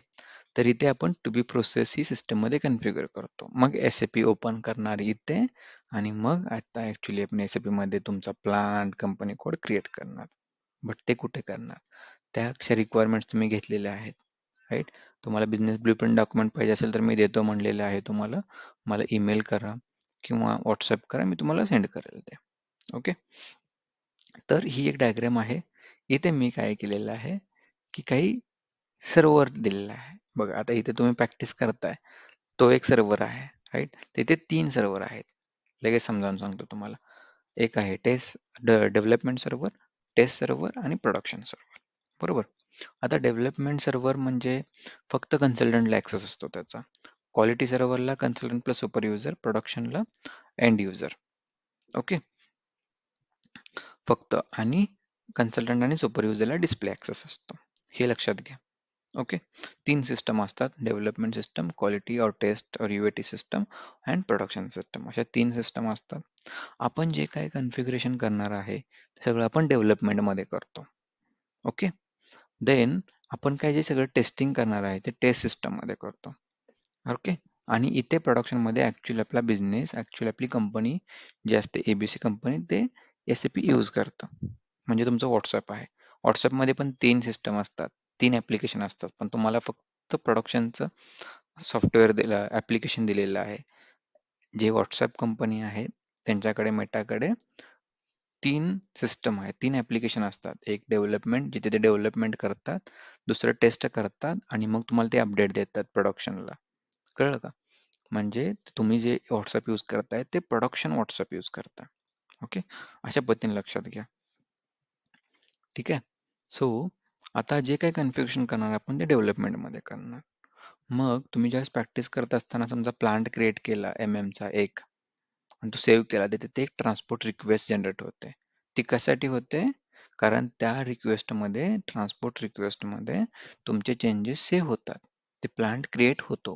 तर इथे आपण टू बी प्रोसेस ही सिस्टममध्ये कन्फिगर करतो. मग SAP ओपन करणार इथे आणि मग आता ॲक्च्युली आपण SAP मध्ये तुमचा प्लांट कंपनी कोड क्रिएट करणार. बट ते कुठे करणार? त्या अशा रिक्वायरमेंट्स तुम्ही घेतलेल्या आहेत, राईट? तुम्हाला बिझनेस ब्लूप्रिंट डॉक्युमेंट पाहिजे असेल तर मी देतो म्हणलेलं आहे तुम्हाला. मला ईमेल करा किंवा व्हॉट्सअप करा, मी तुम्हाला सेंड करेल ते. ओके, तर ही एक डायग्राम आहे. इथे मी काय केलेलं आहे की काही सर्व्हर दिलेला आहे, बघा आता इथे तुम्ही प्रॅक्टिस करताय, तो एक सर्व्हर आहे, राईट? तिथे 3 सर्व्हर आहेत. लगेच समजावून सांगतो तुम्हाला. एक आहे डेव्हलपमेंट सर्व्हर, टेस्ट सर्व्हर आणि प्रोडक्शन सर्व्हर. बरोबर? आता डेव्हलपमेंट सर्व्हर म्हणजे फक्त कन्सल्टंटला ॲक्सेस असतो त्याचा. क्वालिटी सर्व्हरला कन्सल्टंट प्लस सुपर युजर, प्रोडक्शनला एंड युजर. ओके? फक्त आणि कन्सल्टंट आणि सुपर युजरला डिस्प्ले ॲक्सेस असतो. हे लक्षात घ्या. ओके, 3 सिस्टम असतात: डेव्हलपमेंट सिस्टम, क्वालिटी और टेस्ट और UAT system and production system. अशा 3 सिस्टम असतात. आपण जे काही कॉन्फिगरेशन करणार आहे ते सगळं आपण डेव्हलपमेंटमध्ये करतो. ओके, देन आपण काय जे सगळं टेस्टिंग करणार आहे ते टेस्ट सिस्टममध्ये करतो. ओके, आणि इथे प्रोडक्शनमध्ये ॲक्च्युअली आपला बिझनेस, ॲक्च्युअली आपली कंपनी जी असते ABC कंपनी, ते SAP यूज करतं. म्हणजे तुमचं WhatsApp आहे. WhatsAppमध्ये पण 3 सिस्टम असतात, 3 ॲप्लिकेशन असतात, पण तुम्हाला फक्त प्रोडक्शनचं सॉफ्टवेअर ॲप्लिकेशन दिलेलं आहे. जे WhatsApp कंपनी आहे त्यांच्याकडे, मेटाकडे 3 सिस्टम आहेत, 3 ॲप्लिकेशन असतात. एक डेव्हलपमेंट, जिथे ते डेव्हलपमेंट करतात, दुसरं टेस्ट करतात आणि मग तुम्हाला ते अपडेट देतात प्रोडक्शनला. कळलं का? म्हणजे तुम्ही जे WhatsApp यूज करताय ते प्रोडक्शन WhatsApp यूज करताय. ओके, अशा पद्धतीने लक्षात घ्या. ठीक आहे. सो आता जे काही कन्फिग्रेशन करणार आपण ते डेव्हलपमेंटमध्ये करणार. मग तुम्ही ज्यावेळेस प्रॅक्टिस करत असताना समजा प्लांट क्रिएट केला MM चा एक आणि तो सेव्ह केला, तिथे ते एक ट्रान्सपोर्ट रिक्वेस्ट जनरेट होते. ती कशासाठी होते? कारण त्या रिक्वेस्टमध्ये, ट्रान्सपोर्ट रिक्वेस्टमध्ये तुमचे चेंजेस सेव्ह होतात. ते प्लांट क्रिएट होतो,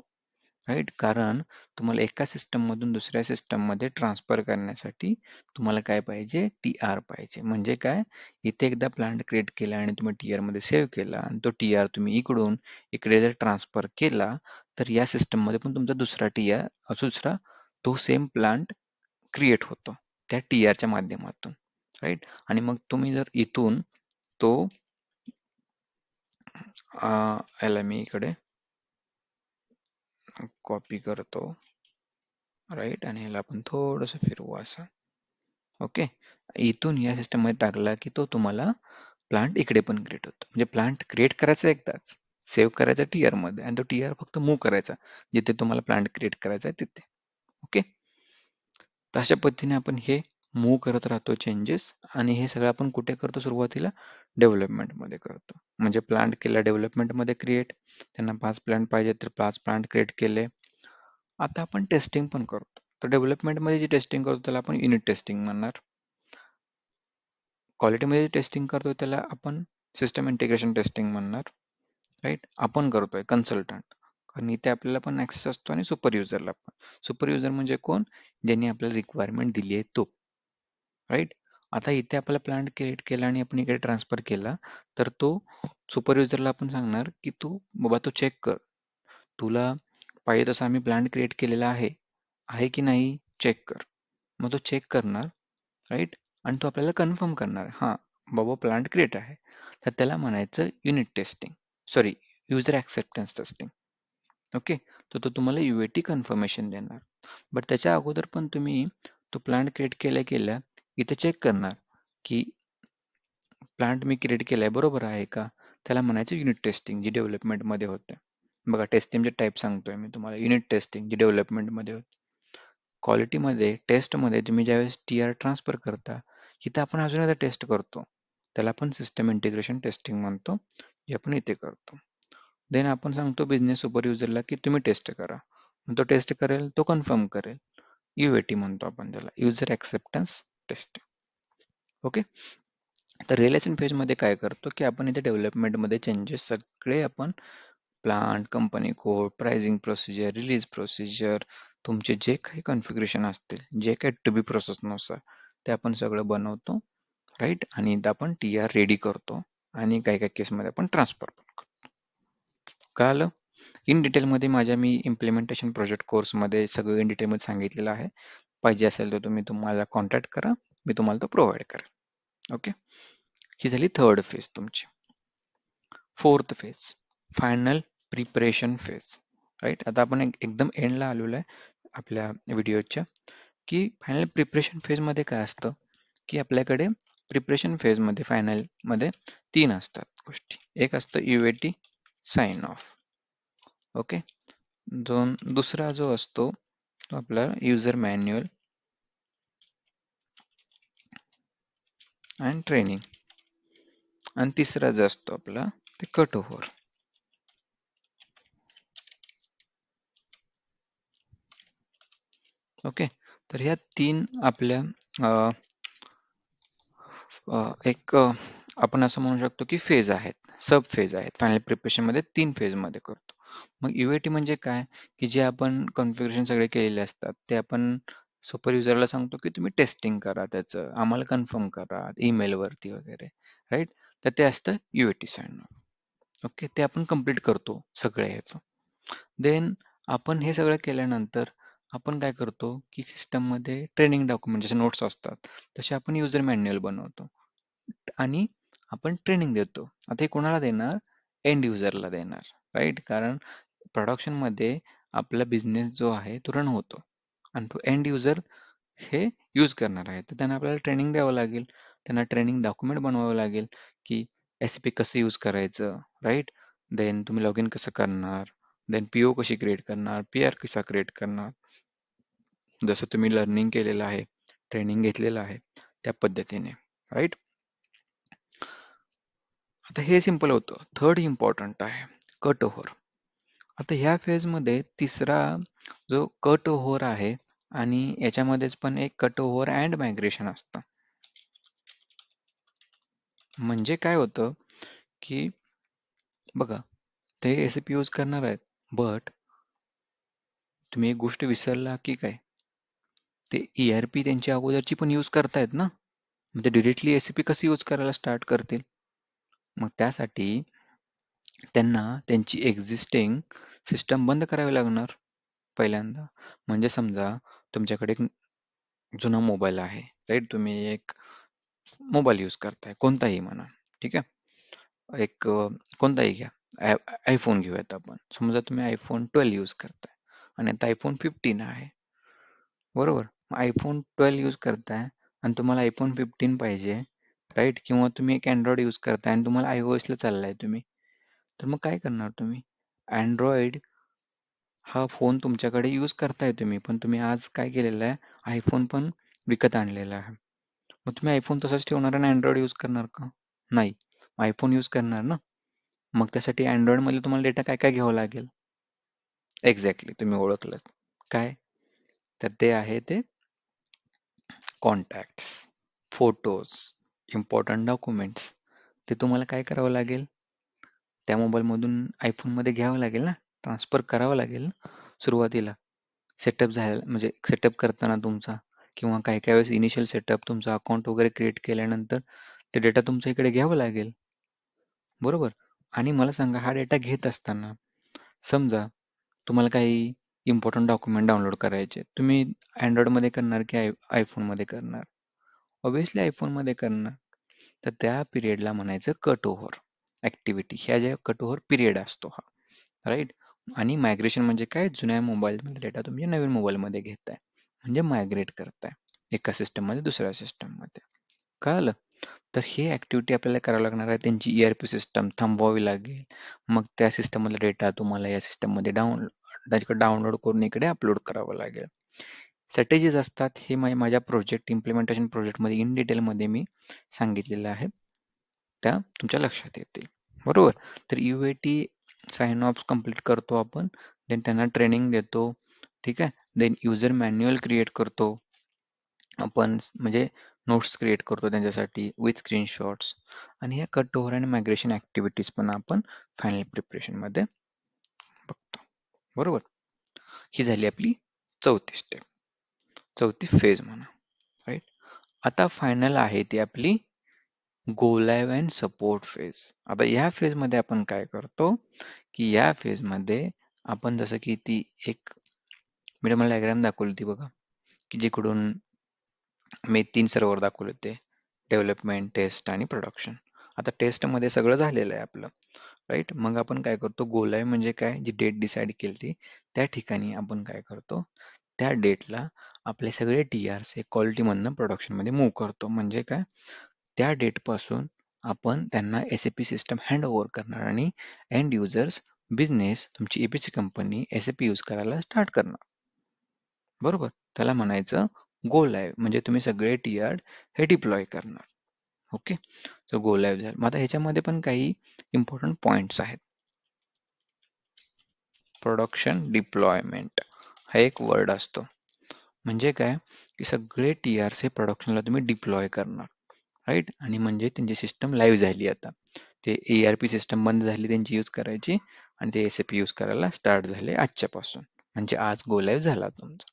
राईट? कारण तुम्हाला एका सिस्टममधून दुसऱ्या सिस्टममध्ये ट्रान्सफर करण्यासाठी तुम्हाला काय पाहिजे? TR पाहिजे. म्हणजे काय? इथे एकदा प्लांट क्रिएट केला आणि तुम्ही TR मध्ये सेव्ह केला आणि तो TR तुम्ही इकडून इकडे जर ट्रान्सफर केला, तर या सिस्टममध्ये पण तुमचा दुसरा TR, दुसरा तो सेम प्लांट क्रिएट होतो त्या TRच्या माध्यमातून, राईट? आणि मग तुम्ही जर इथून तो याला मी इकडे कॉपी करतो, राईट? आणि ह्याला आपण थोडंसं फिरवू असं. ओके, इथून या सिस्टममध्ये टाकला की तो तुम्हाला प्लांट इकडे पण क्रिएट होतो. म्हणजे प्लांट क्रिएट करायचा एकदाच, सेव्ह करायचा TR मध्ये आणि तो TR फक्त मूव्ह करायचा जिथे तुम्हाला प्लांट क्रिएट करायचा आहे तिथे. ओके, तर अशा पद्धतीने आपण हे मूव्ह करत राहतो चेंजेस, आणि हे सगळं आपण कुठे करतो? सुरुवातीला डेव्हलपमेंटमध्ये करतो. म्हणजे प्लांट केला डेव्हलपमेंटमध्ये क्रिएट, त्यांना 5 प्लांट पाहिजे तर 5 प्लांट क्रिएट केले. आता आपण टेस्टिंग पण करतो. तर डेव्हलपमेंटमध्ये जी टेस्टिंग करतो त्याला आपण युनिट टेस्टिंग म्हणणार. क्वालिटीमध्ये टेस्टिंग करतो त्याला आपण सिस्टम इंटिग्रेशन टेस्टिंग म्हणणार, राईट? आपण करतोय कन्सल्टंट, कारण इथे आपल्याला पण ऍक्सेस असतो आणि सुपर युजरला पण. सुपर युजर म्हणजे कोण? ज्यांनी आपल्याला रिक्वायरमेंट दिली आहे तो, राईट? आता इथे आपला प्लांट क्रिएट केला आणि आपण इकडे ट्रान्सफर केला, तर तो सुपर युजरला आपण सांगणार की तू बाबा तो चेक कर, तुला पाहिजे तसं आम्ही प्लांट क्रिएट केलेला आहे की नाही, चेक कर. मग तो चेक करणार, राईट? आणि तो आपल्याला कन्फर्म करणार, हां बाबा प्लांट क्रिएट आहे. तर त्याला म्हणायचं unit testing, sorry, user acceptance testing. Okay, तर तो तुम्हाला UAT कन्फर्मेशन देणार. बट त्याच्या अगोदर पण तुम्ही तो प्लांट क्रिएट केल्या इथे चेक करणार की प्लांट मी क्रिएट केलाय बरोबर आहे का? त्याला म्हणायचं युनिट टेस्टिंग, जी डेव्हलपमेंटमध्ये होते. बघा टेस्टिंगचे टाईप सांगतोय मी तुम्हाला. युनिट टेस्टिंग जी डेव्हलपमेंटमध्ये होते. क्वालिटीमध्ये, टेस्टमध्ये तुम्ही ज्यावेळेस TR ट्रान्सफर करता, इथं आपण अजून एकदा टेस्ट करतो. त्याला आपण सिस्टम इंटिग्रेशन टेस्टिंग म्हणतो, जे आपण इथे करतो. देन आपण सांगतो बिझनेस सुपर युजरला की तुम्ही टेस्ट करा. मग तो टेस्ट करेल, तो कन्फर्म करेल. UAT म्हणतो आपण त्याला, युजर ॲक्सेप्टन्स टेस्टिंग. ओके, तर रिलेशन फेजमध्ये काय करतो की आपण इथे डेव्हलपमेंटमध्ये चेंजेस सगळे आपण plant, company code, pricing procedure, release procedure, तुमचे जे काही कॉन्फिगरेशन असतील, जे काही टू बी प्रोसेसनुसार, ते आपण सगळं बनवतो, राईट? आणि इथं आपण TR रेडी करतो आणि काही काही केसमध्ये आपण ट्रान्सफर पण करतो. कळालं? इन डिटेलमध्ये माझ्या मी इम्प्लिमेंटेशन प्रोजेक्ट कोर्समध्ये सगळं इन डिटेलमध्ये सांगितलेलं आहे. पाहिजे असेल तर तुम्ही तुम्हाला कॉन्टॅक्ट करा, मी तुम्हाला तो प्रोव्हाइड करेन. ओके, ही झाली थर्ड फेज तुमची. Fourth phase, final preparation phase, right? आता आपण एकदम एंडला आलेलो आहे आपल्या व्हिडिओच्या, की फायनल प्रिपरेशन फेजमध्ये काय असतं की आपल्याकडे प्रिपरेशन फेजमध्ये, फायनलमध्ये 3 असतात गोष्टी. एक असतं UAT साइन ऑफ, ओके. दुसरा जो असतो तो आपला युजर मॅन्युअल अँड ट्रेनिंग. आणि तिसरा जो असतो आपला ते कट ओव्हर. ओके. तर ह्या तीन आपल्या एक आपण असं म्हणू शकतो की फेज आहेत, सब फेज आहेत. फायनल प्रिपरेशन मध्ये 3 फेज मध्ये करतो. मग युएटी म्हणजे काय, की जे आपण कॉन्फिगरेशन सगळे केलेले असतात ते आपण सुपर युजरला सांगतो की तुम्ही टेस्टिंग करा, त्याचं आम्हाला कन्फर्म करा ईमेल वरती वगैरे, राईट. तर ते असतं युएटी साइन ऑफ. ओके, ते आपण कंप्लीट करतो सगळं ह्याचं. देन आपण हे सगळं केल्यानंतर आपण काय करतो की सिस्टममध्ये ट्रेनिंग डॉक्युमेंट जसे नोट्स असतात तसे आपण युजर मॅन्युअल बनवतो आणि आपण ट्रेनिंग देतो. आता हे कोणाला देणार? एंड युजरला देणार, राईट. कारण प्रोडक्शनमध्ये आपला बिझनेस जो आहे तो रन होतो आणि तो एंड युजर हे यूज करणार आहे. तर त्यांना आपल्याला ट्रेनिंग द्यावं लागेल. त्यांना ट्रेनिंग डॉक्युमेंट बनवावं लागेल की एस-पी कसं यूज करायचं, राईट. देन तुम्ही लॉग इन कसं करणार, देन पीओ कशी क्रिएट करणार, पीआर कसा क्रिएट करणार, जसं तुम्ही लर्निंग केलेलं आहे, ट्रेनिंग घेतलेलं आहे त्या पद्धतीने, राईट. आता हे सिंपल होतं. थर्ड इम्पॉर्टंट आहे कट ओव्हर. आता ह्या फेजमध्ये तिसरा जो कट ओव्हर आहे आणि याच्यामध्येच पण एक कट ओव्हर अँड मायग्रेशन असतं. म्हणजे काय होतं की बघा, ते एस-ए-पी यूज करणार आहेत, बट तुम्ही एक गोष्ट विसरला की काय, ते ई-आर-पी त्यांची अगोदरची पण यूज करतायत ना, मग ते डिरेक्टली एस-ए-पी कसं यूज करायला स्टार्ट करतील? मग त्यासाठी त्यांना त्यांची एक्झिस्टिंग सिस्टम बंद करावी लागणार पहिल्यांदा. म्हणजे समजा तुमच्याकडे एक जुना मोबाईल आहे, राईट. तुम्ही एक मोबाईल यूज करताय, कोणताही म्हणा, ठीक आहे. एक कोणताही घ्या, आयफोन घेऊयात आपण. समजा तुम्ही आयफोन 12 यूज करताय आणि आता आयफोन 15 आहे, बरोबर. मग आयफोन 12 यूज करताय आणि तुम्हाला आयफोन 15 पाहिजे, राईट. किंवा तुम्ही एक अँड्रॉइड यूज करताय आणि तुम्हाला iOS ला चाललाय तुम्ही, तर मग काय करणार तुम्ही? अँड्रॉइड हा फोन तुमच्याकडे यूज करताय तुम्ही, पण तुम्ही आज काय केलेलं आहे, आयफोन पण विकत आणलेला आहे. मग तुम्ही आयफोन तसाच ठेवणार आणि अँड्रॉइड यूज करणार का? नाही. आयफोन यूज करणार ना. मग त्यासाठी अँड्रॉइड मध्ये तुम्हाला डेटा काय काय घ्यावा लागेल? एक्झॅक्टली, तुम्ही ओळखलं. काय? तर ते आहे ते कॉन्टॅक्ट्स, फोटोज, इम्पॉर्टंट डॉक्युमेंट्स. ते तुम्हाला काय करावं लागेल? त्या मोबाईलमधून आयफोनमध्ये घ्यावं लागेल ना, ट्रान्सफर करावं लागेल ना सुरुवातीला. सेटअप झाला म्हणजे सेटअप करताना तुमचा, किंवा काही काही वेळेस इनिशियल सेटअप तुमचा अकाउंट वगैरे क्रिएट केल्यानंतर ते डेटा तुमच्या इकडे घ्यावं लागेल, बरोबर. आणि मला सांगा, हा डेटा घेत असताना समजा तुम्हाला काही इम्पॉर्टंट डॉक्युमेंट डाउनलोड करायचे, तुम्ही अँड्रॉइडमध्ये करणार की आयफोनमध्ये करणार? ऑब्व्हियसली आयफोनमध्ये करणार. तर त्या पिरियडला म्हणायचं कट ओव्हर ऍक्टिव्हिटी. ह्या ज्या कट ओव्हर पिरियड असतो हा, राईट. आणि मायग्रेशन म्हणजे काय, जुन्या मोबाईलमध्ये डेटा तुम्ही नवीन मोबाईलमध्ये घेताय, म्हणजे मायग्रेट करताय एका सिस्टम मध्ये दुसऱ्या सिस्टम मध्ये. कळालं? तर ही ऍक्टिव्हिटी आपल्याला करावी लागणार आहे. त्यांची ई-आर-पी सिस्टम थांबवावी लागेल. मग त्या सिस्टम मधला डेटा तुम्हाला या सिस्टम मध्ये डाउनलोड करून इकडे अपलोड करावं लागेल. स्ट्रॅटेजीज असतात, हे माझ्या प्रोजेक्ट इम्प्लिमेंटेशन प्रोजेक्टमध्ये इन डिटेलमध्ये मी सांगितलेलं आहे, त्या तुमच्या लक्षात येतील, बरोबर. तर युएटी साइन ऑफ कम्प्लीट करतो आपण, देन त्यांना ट्रेनिंग देतो, ठीक आहे. देन युजर मॅन्युअल क्रिएट करतो आपण, म्हणजे नोट्स क्रिएट करतो त्यांच्यासाठी विथ स्क्रीनशॉट्स. आणि या कट ओव्हर आणि मायग्रेशन ऍक्टिव्हिटीज पण आपण फायनल प्रिपरेशन मध्ये बघतो, बरोबर. ही झाली आपली चौथी स्टेप, चौथी फेज म्हणा, राईट. आता फायनल आहे ती आपली go live and support phase. आता या फेज मध्ये आपण काय करतो की या फेज मध्ये आपण जसं की ती एक मी तुम्हाला डायग्राम दाखवली होती बघा, की जिकडून मी 3 सर्व्हर दाखवले होते, डेव्हलपमेंट, टेस्ट आणि प्रोडक्शन. आता टेस्टमध्ये सगळं झालेलं आहे आपलं, राईट. मग आपण काय करतो, गो लाईव्ह म्हणजे काय, जी डेट डिसाईड केली त्या ठिकाणी आपण काय करतो, त्या डेटला आपले सगळे टीआरस हे क्वालिटीमधनं प्रोडक्शनमध्ये मूव्ह करतो. म्हणजे काय, त्या डेटपासून आपण त्यांना एस-ए-पी सिस्टम हँड ओव्हर करणार आणि एंड युजर्स बिझनेस तुमची EPC कंपनी SAP यूज करायला स्टार्ट करणार. बरोबर? त्याला म्हणायचं गो लाईव्ह, म्हणजे तुम्ही सगळे टीआर हे डिप्लॉय करणार. ओके, सो गो लाईव्ह झालं. मग आता ह्याच्यामध्ये पण काही इम्पॉर्टंट पॉइंट्स आहेत. प्रोडक्शन डिप्लॉयमेंट हा एक वर्ड असतो. म्हणजे काय, की सगळे टीआरस हे प्रोडक्शनला तुम्ही डिप्लॉय करणार, राईट? आणि म्हणजे त्यांची सिस्टम लाईव्ह झाली आता. ते ERP सिस्टम बंद झाली त्यांची यूज करायची आणि ते SAP यूज करायला स्टार्ट झाले आजच्यापासून. म्हणजे आज गो लाईव्ह झाला तुमचा,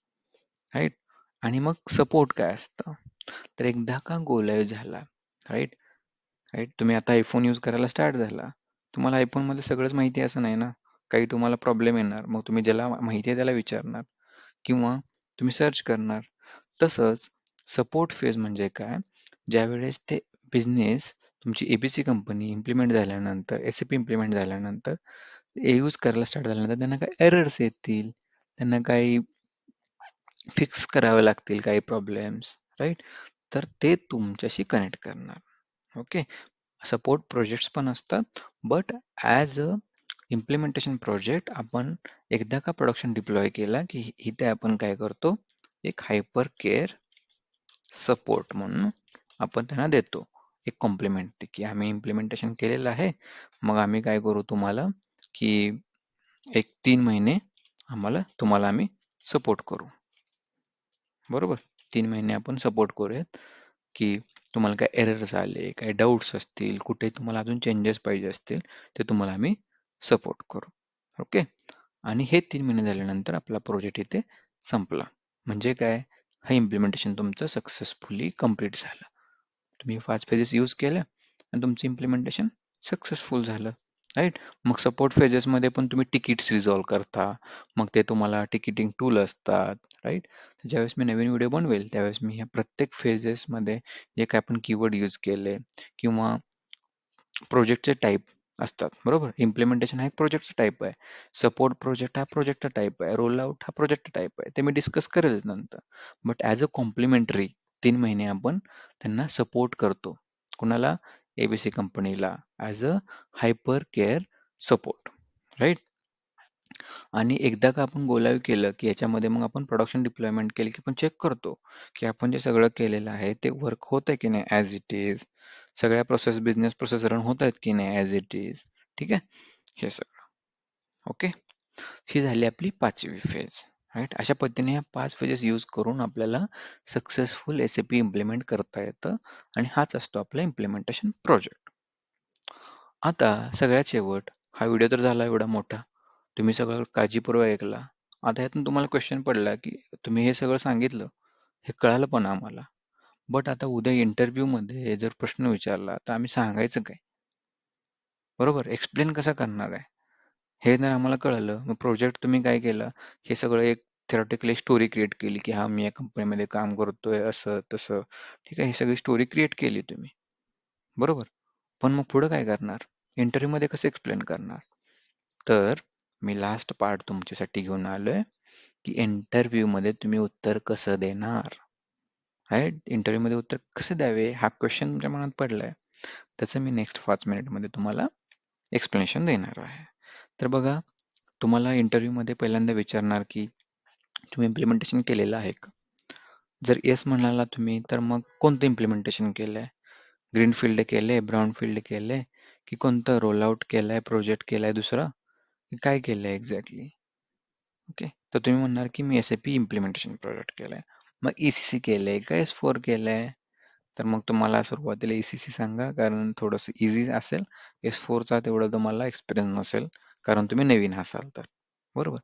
राईट? आणि मग सपोर्ट काय असतं? तर एकदा का गो लाईव्ह झाला, राईट, राईट, तुम्ही आता iPhone यूज करायला स्टार्ट झाला, तुम्हाला iPhone मध्ये सगळंच माहिती आहे असं नाही ना. काही तुम्हाला प्रॉब्लेम येणार, मग तुम्ही ज्याला माहिती आहे त्याला विचारणार किंवा तुम्ही सर्च करणार. तसंच सपोर्ट फेज म्हणजे काय, ज्यावेळेस ते बिझनेस तुमची EPC कंपनी इम्प्लिमेंट झाल्यानंतर, SAP इम्प्लिमेंट झाल्यानंतर, यूज करायला स्टार्ट झाल्यानंतर त्यांना काही एरर्स येतील, त्यांना काही फिक्स करावे लागतील, काही प्रॉब्लेम्स, राईट? तर ते तुमच्याशी कनेक्ट करणार. ओके, सपोर्ट प्रोजेक्ट्स पण असतात, but as a implementation project आपण एकदा का प्रोडक्शन डिप्लॉय केला की इथे आपण काय करतो, एक हायपर केअर सपोर्ट म्हणून आपण त्यांना देतो एक कॉम्प्लिमेंटरी, की आम्ही इम्प्लिमेंटेशन केलेलं आहे, मग आम्ही काय करू तुम्हाला, की एक 3 महिने तुम्हाला आम्ही सपोर्ट करू. बरोबर, 3 महिने आपण सपोर्ट करूयात, की तुम्हाला काय एरर्स आले, काही डाऊट्स असतील, कुठे तुम्हाला अजून चेंजेस पाहिजे असतील, ते तुम्हाला आम्ही सपोर्ट करू. ओके, आणि हे 3 महिने झाल्यानंतर आपला प्रोजेक्ट इथे संपला. म्हणजे काय, हे इम्प्लिमेंटेशन तुमचं सक्सेसफुली कम्प्लीट झालं. तुम्ही 5 फेजेस यूज केल्या आणि तुमचं इम्प्लिमेंटेशन सक्सेसफुल झालं, राईट? मग सपोर्ट फेजेसमध्ये पण तुम्ही तिकीट्स रिझॉल्व्ह करता, मग ते तुम्हाला टिकिटिंग टूल असतात, राईट? ज्यावेळेस मी नवीन व्हिडिओ बनवेल त्यावेळेस मी ह्या प्रत्येक फेजेसमध्ये जे काय आपण कीवर्ड यूज केले किंवा प्रोजेक्टचे टाईप असतात, बरोबर? इम्प्लिमेंटेशन हा एक प्रोजेक्टचा टाईप आहे, सपोर्ट प्रोजेक्ट हा प्रोजेक्टचा टाईप आहे, रोल आउट हा प्रोजेक्ट टाईप आहे, ते मी डिस्कस करेलच नंतर. बट ॲज अ कॉम्प्लिमेंटरी 3 महिने आपण त्यांना सपोर्ट करतो. कुणाला? ABC कंपनीला, as a hyper care support, right? आणि एकदा का आपण गो लाईव्ह केलं, की याच्यामध्ये मग आपण प्रोडक्शन डिप्लॉयमेंट केली, की आपण चेक करतो, की आपण जे सगळं केलेलं आहे ते वर्क होत आहे की नाही ॲज इट इज. सगळ्या बिझनेस प्रोसेस रन होत आहेत की नाही ॲज इट इज. ठीक आहे, हे सगळं. ओके, ही झाली आपली 5वी फेज, राईट? अशा पद्धतीने ह्या 5 फेजेस यूज करून आपल्याला सक्सेसफुल SAP इम्प्लिमेंट करता येतं आणि हाच असतो आपला इम्प्लिमेंटेशन प्रोजेक्ट. आता सगळ्यात शेवट, हा व्हिडिओ तर झाला एवढा मोठा, तुम्ही सगळं काळजीपूर्वक ऐकला. आता यातून तुम्हाला क्वेश्चन पडला, की तुम्ही हे सगळं सांगितलं, हे कळालं पण आम्हाला. बट आता उद्या इंटरव्ह्यूमध्ये जर प्रश्न विचारला, तर आम्ही सांगायचं काय? बरोबर, एक्सप्लेन कसं करणार आहे? हे जर आम्हाला कळलं, मग प्रोजेक्ट तुम्ही काय केलं, हे सगळं एक थेरॉटिकली स्टोरी क्रिएट केली, की हा मी या कंपनीमध्ये काम करतोय, असं तसं. ठीक आहे, ही सगळी स्टोरी क्रिएट केली तुम्ही, बरोबर. पण मग पुढं काय करणार? इंटरव्ह्यूमध्ये कसं एक्सप्लेन करणार? तर मी लास्ट पार्ट तुमच्यासाठी घेऊन आलोय, की इंटरव्ह्यूमध्ये तुम्ही उत्तर कसं देणार, राईट? इंटरव्ह्यूमध्ये उत्तर कसे द्यावे हा क्वेश्चन तुमच्या मनात पडलाय. त्याचं मी नेक्स्ट 5 मिनिटमध्ये तुम्हाला एक्सप्लेनेशन देणार आहे. तर बघा, तुम्हाला इंटरव्ह्यूमध्ये पहिल्यांदा विचारणार, की तुम्ही इम्प्लिमेंटेशन केलेलं आहे का? जर येस म्हणाला तुम्ही, तर मग कोणतं इम्प्लिमेंटेशन केलंय? ग्रीनफील्ड केलंय, ब्राऊनफील्ड केलंय, की कोणतं रोल आउट केलंय, प्रोजेक्ट केलाय दुसरा, की काय केलंय एक्झॅक्टली? ओके, तर तुम्ही म्हणणार, की मी SAP इम्प्लिमेंटेशन प्रोजेक्ट केलंय. मग ECC केलंय का S4 केलंय? तर मग तुम्हाला सुरुवातीला ECC सांगा, कारण थोडंसं इझी असेल. S4चा तेवढा तुम्हाला एक्सपिरियन्स नसेल, कारण तुम्ही नवीन असाल तर. बरोबर.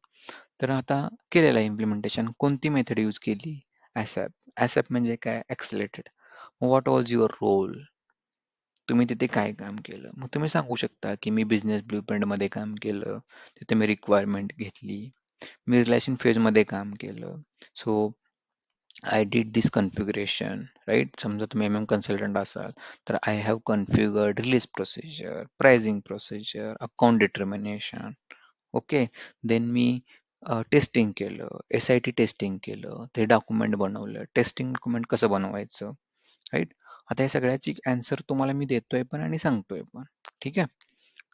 तर आता केलेलं आहे इम्प्लिमेंटेशन. कोणती मेथड यूज केली? ASAP. ASAP म्हणजे काय? Accelerated. What was your role? तुम्ही तिथे काय काम केलं? मग तुम्ही सांगू शकता, की मी बिझनेस ब्लूप्रिंटमध्ये काम केलं. तिथे मी रिक्वायरमेंट घेतली. मी रिलेशन फेजमध्ये काम केलं. So I did this configuration, right? समजा तुम्ही कन्सल्टंट असाल, तर I have configured release procedure, pricing procedure, account determination. Okay, then मी टेस्टिंग केलं, SIT टेस्टिंग केलं, ते डॉक्युमेंट बनवलं. टेस्टिंग डॉक्युमेंट कसं बनवायचं, राईट? आता या सगळ्याची आन्सर तुम्हाला मी देतोय पण आणि सांगतोय पण. ठीक आहे?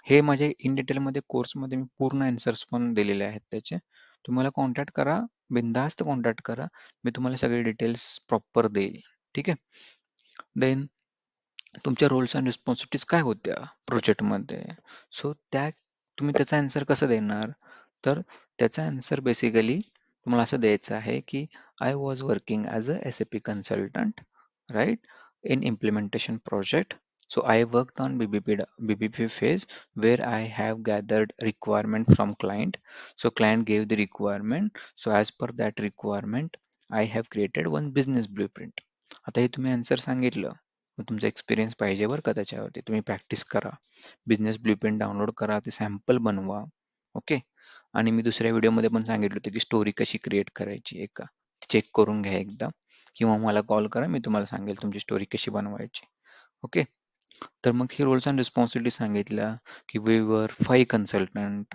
हे माझे इन डिटेलमध्ये कोर्समध्ये मी पूर्ण आन्सर्स पण दिलेले आहेत त्याचे. तुम्हाला कॉन्टॅक्ट करा, बिनधास्त कॉन्टॅक्ट करा. मी तुम्हाला सगळे डिटेल्स प्रॉपर देईल. ठीक आहे. देन तुमच्या रोल्स अँड रिस्पॉन्सिबिलिटीज काय होत्या प्रोजेक्टमध्ये? सो तुम्ही त्याचा आन्सर कसं देणार? तर त्याचा आन्सर बेसिकली तुम्हाला असं द्यायचं आहे की I was working as a SAP consultant, right, in implementation project. So I worked on BBP phase where I have gathered requirement from client. So client gave the requirement. So as per that requirement, I have created one business blueprint. आता हे तुम्ही answer सांगितलं. मग तुमचा experience पाहिजे बरं का त्याच्यावरती. तुम्ही प्रॅक्टिस करा. बिझनेस ब्लूप्रिंट डाउनलोड करा. ते सॅम्पल बनवा. ओके. आणि मी दुसऱ्या व्हिडिओमध्ये पण सांगितलं होतं की स्टोरी कशी क्रिएट करायची आहे का. चेक करून घ्या एकदा किंवा मला कॉल करा. मी तुम्हाला सांगेल तुमची स्टोरी कशी बनवायची. ओके. तर मग ही रोल्स अँड रिस्पॉन्सिबिलिटी सांगितल्या की we were 5 consultant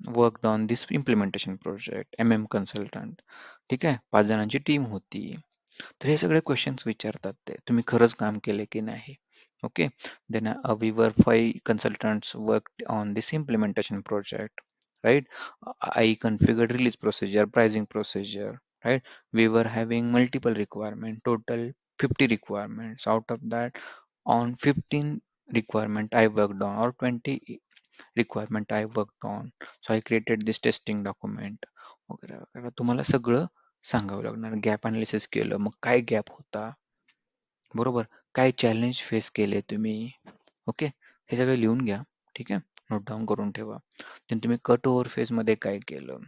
worked on this implementation project, consultant. ठीक आहे. 5 जणांची टीम होती. तर हे सगळे क्वेश्चन्स विचारतात ते. तुम्ही खरंच काम केले की नाही? Okay. Then we were 5 consultants worked on this implementation project, right? I configured release procedure, pricing procedure, right? We were having multiple requirement, total 50 requirements. Out of that, on 15 requirement I worked on, or 20 requirement I worked on. So I created this testing document वगैरे वगैरे. तुम्हाला सगळं सांगावं लागणार. Gap analysis केलं, मग काय gap होता, बरोबर, काय चॅलेंज फेस केले तुम्ही. ओके. हे सगळं लिहून घ्या. ठीक आहे. नोट डाऊन करून ठेवा. then तुम्ही कट ओव्हर फेज मध्ये काय केलं.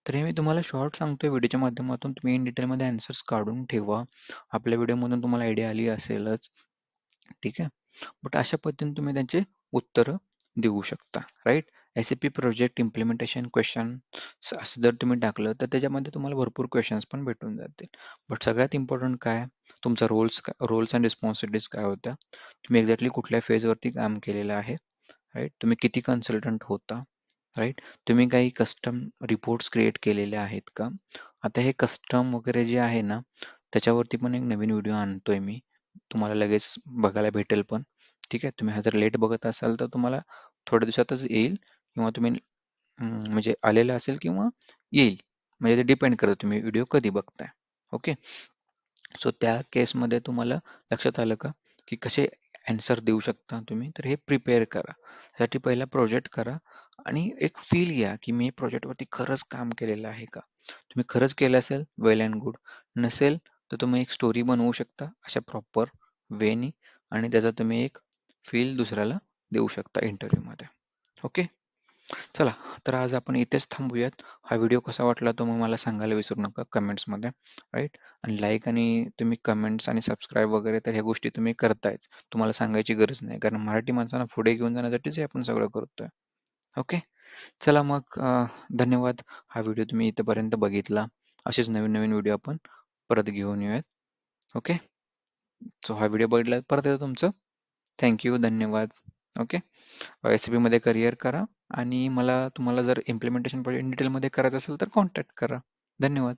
तर हे मी तुम्हाला शॉर्ट सांगतोय व्हिडिओच्या माध्यमातून. तुम्ही इन डिटेलमध्ये आन्सर्स काढून ठेवा. आपल्या व्हिडिओमधून तुम्हाला आयडिया आली असेलच. ठीक आहे. बट अशा पद्धतीने तुम्ही त्यांचे उत्तरं देऊ शकता, right. SAP project implementation question असं जर तुम्ही टाकलं तर त्याच्यामध्ये तुम्हाला भरपूर क्वेश्चन्स पण भेटून जातील. बट सगळ्यात इम्पॉर्टंट काय, तुमचा रोल्स अँड रिस्पॉन्सिबिलिटीज काय होत्या, तुम्ही एक्झॅक्टली कुठल्या फेजवरती काम केलेलं आहे, राईट, तुम्ही किती कन्सल्टंट होता, राईट, तुम्ही काही कस्टम रिपोर्ट्स क्रिएट केलेले आहेत का. आता हे कस्टम वगैरे जे आहे ना, त्याच्यावरती पण एक नवीन व्हिडिओ आणतोय मी, तुम्हाला लगेच बघायला भेटेल पण. ठीक आहे. तुम्ही हा जर लेट बघत असाल तर तुम्हाला थोड्या दिवसातच येईल, किंवा तुम्ही म्हणजे आलेला असेल किंवा येईल. म्हणजे ते डिपेंड करतं तुम्ही व्हिडिओ कधी बघताय. ओके. सो त्या केसमध्ये तुम्हाला लक्षात आलं का की कसे आन्सर देऊ शकता तुम्ही. तर हे प्रिपेअर करा. त्यासाठी पहिला प्रोजेक्ट करा आणि एक फील घ्या की मी प्रोजेक्टवरती खरंच काम केलेलं आहे का. तुम्ही खरंच केलं असेल, वेल अँड गुड. नसेल तर तुम्ही एक स्टोरी बनवू शकता अशा प्रॉपर वेनी, आणि त्याचा तुम्ही एक फील दुसऱ्याला देऊ शकता इंटरव्ह्यूमध्ये. ओके. चला, तर आज आपण इथेच थांबूयात. हा व्हिडिओ कसा वाटला तो मग मला सांगायला विसरू नका कमेंट्समध्ये, राईट. आणि लाईक आणि तुम्ही कमेंट्स आणि सबस्क्राईब वगैरे तर ह्या गोष्टी तुम्ही करतायच. तुम्हाला सांगायची गरज नाही, कारण मराठी माणसांना पुढे घेऊन जाण्यासाठीच हे आपण सगळं करतोय. ओके. चला मग, धन्यवाद. हा व्हिडिओ तुम्ही इथपर्यंत बघितला. असेच नवीन नवीन व्हिडिओ आपण परत घेऊन येऊयात. ओके. सो हा व्हिडिओ बघितला परत येतो तुमचं. थँक्यू, धन्यवाद. ओके. SAP मध्ये करिअर करा, आणि तुम्हाला जर इम्प्लिमेंटेशन प्रोजेक्ट डिटेलमध्ये करायचं असेल तर कॉन्टॅक्ट करा. धन्यवाद.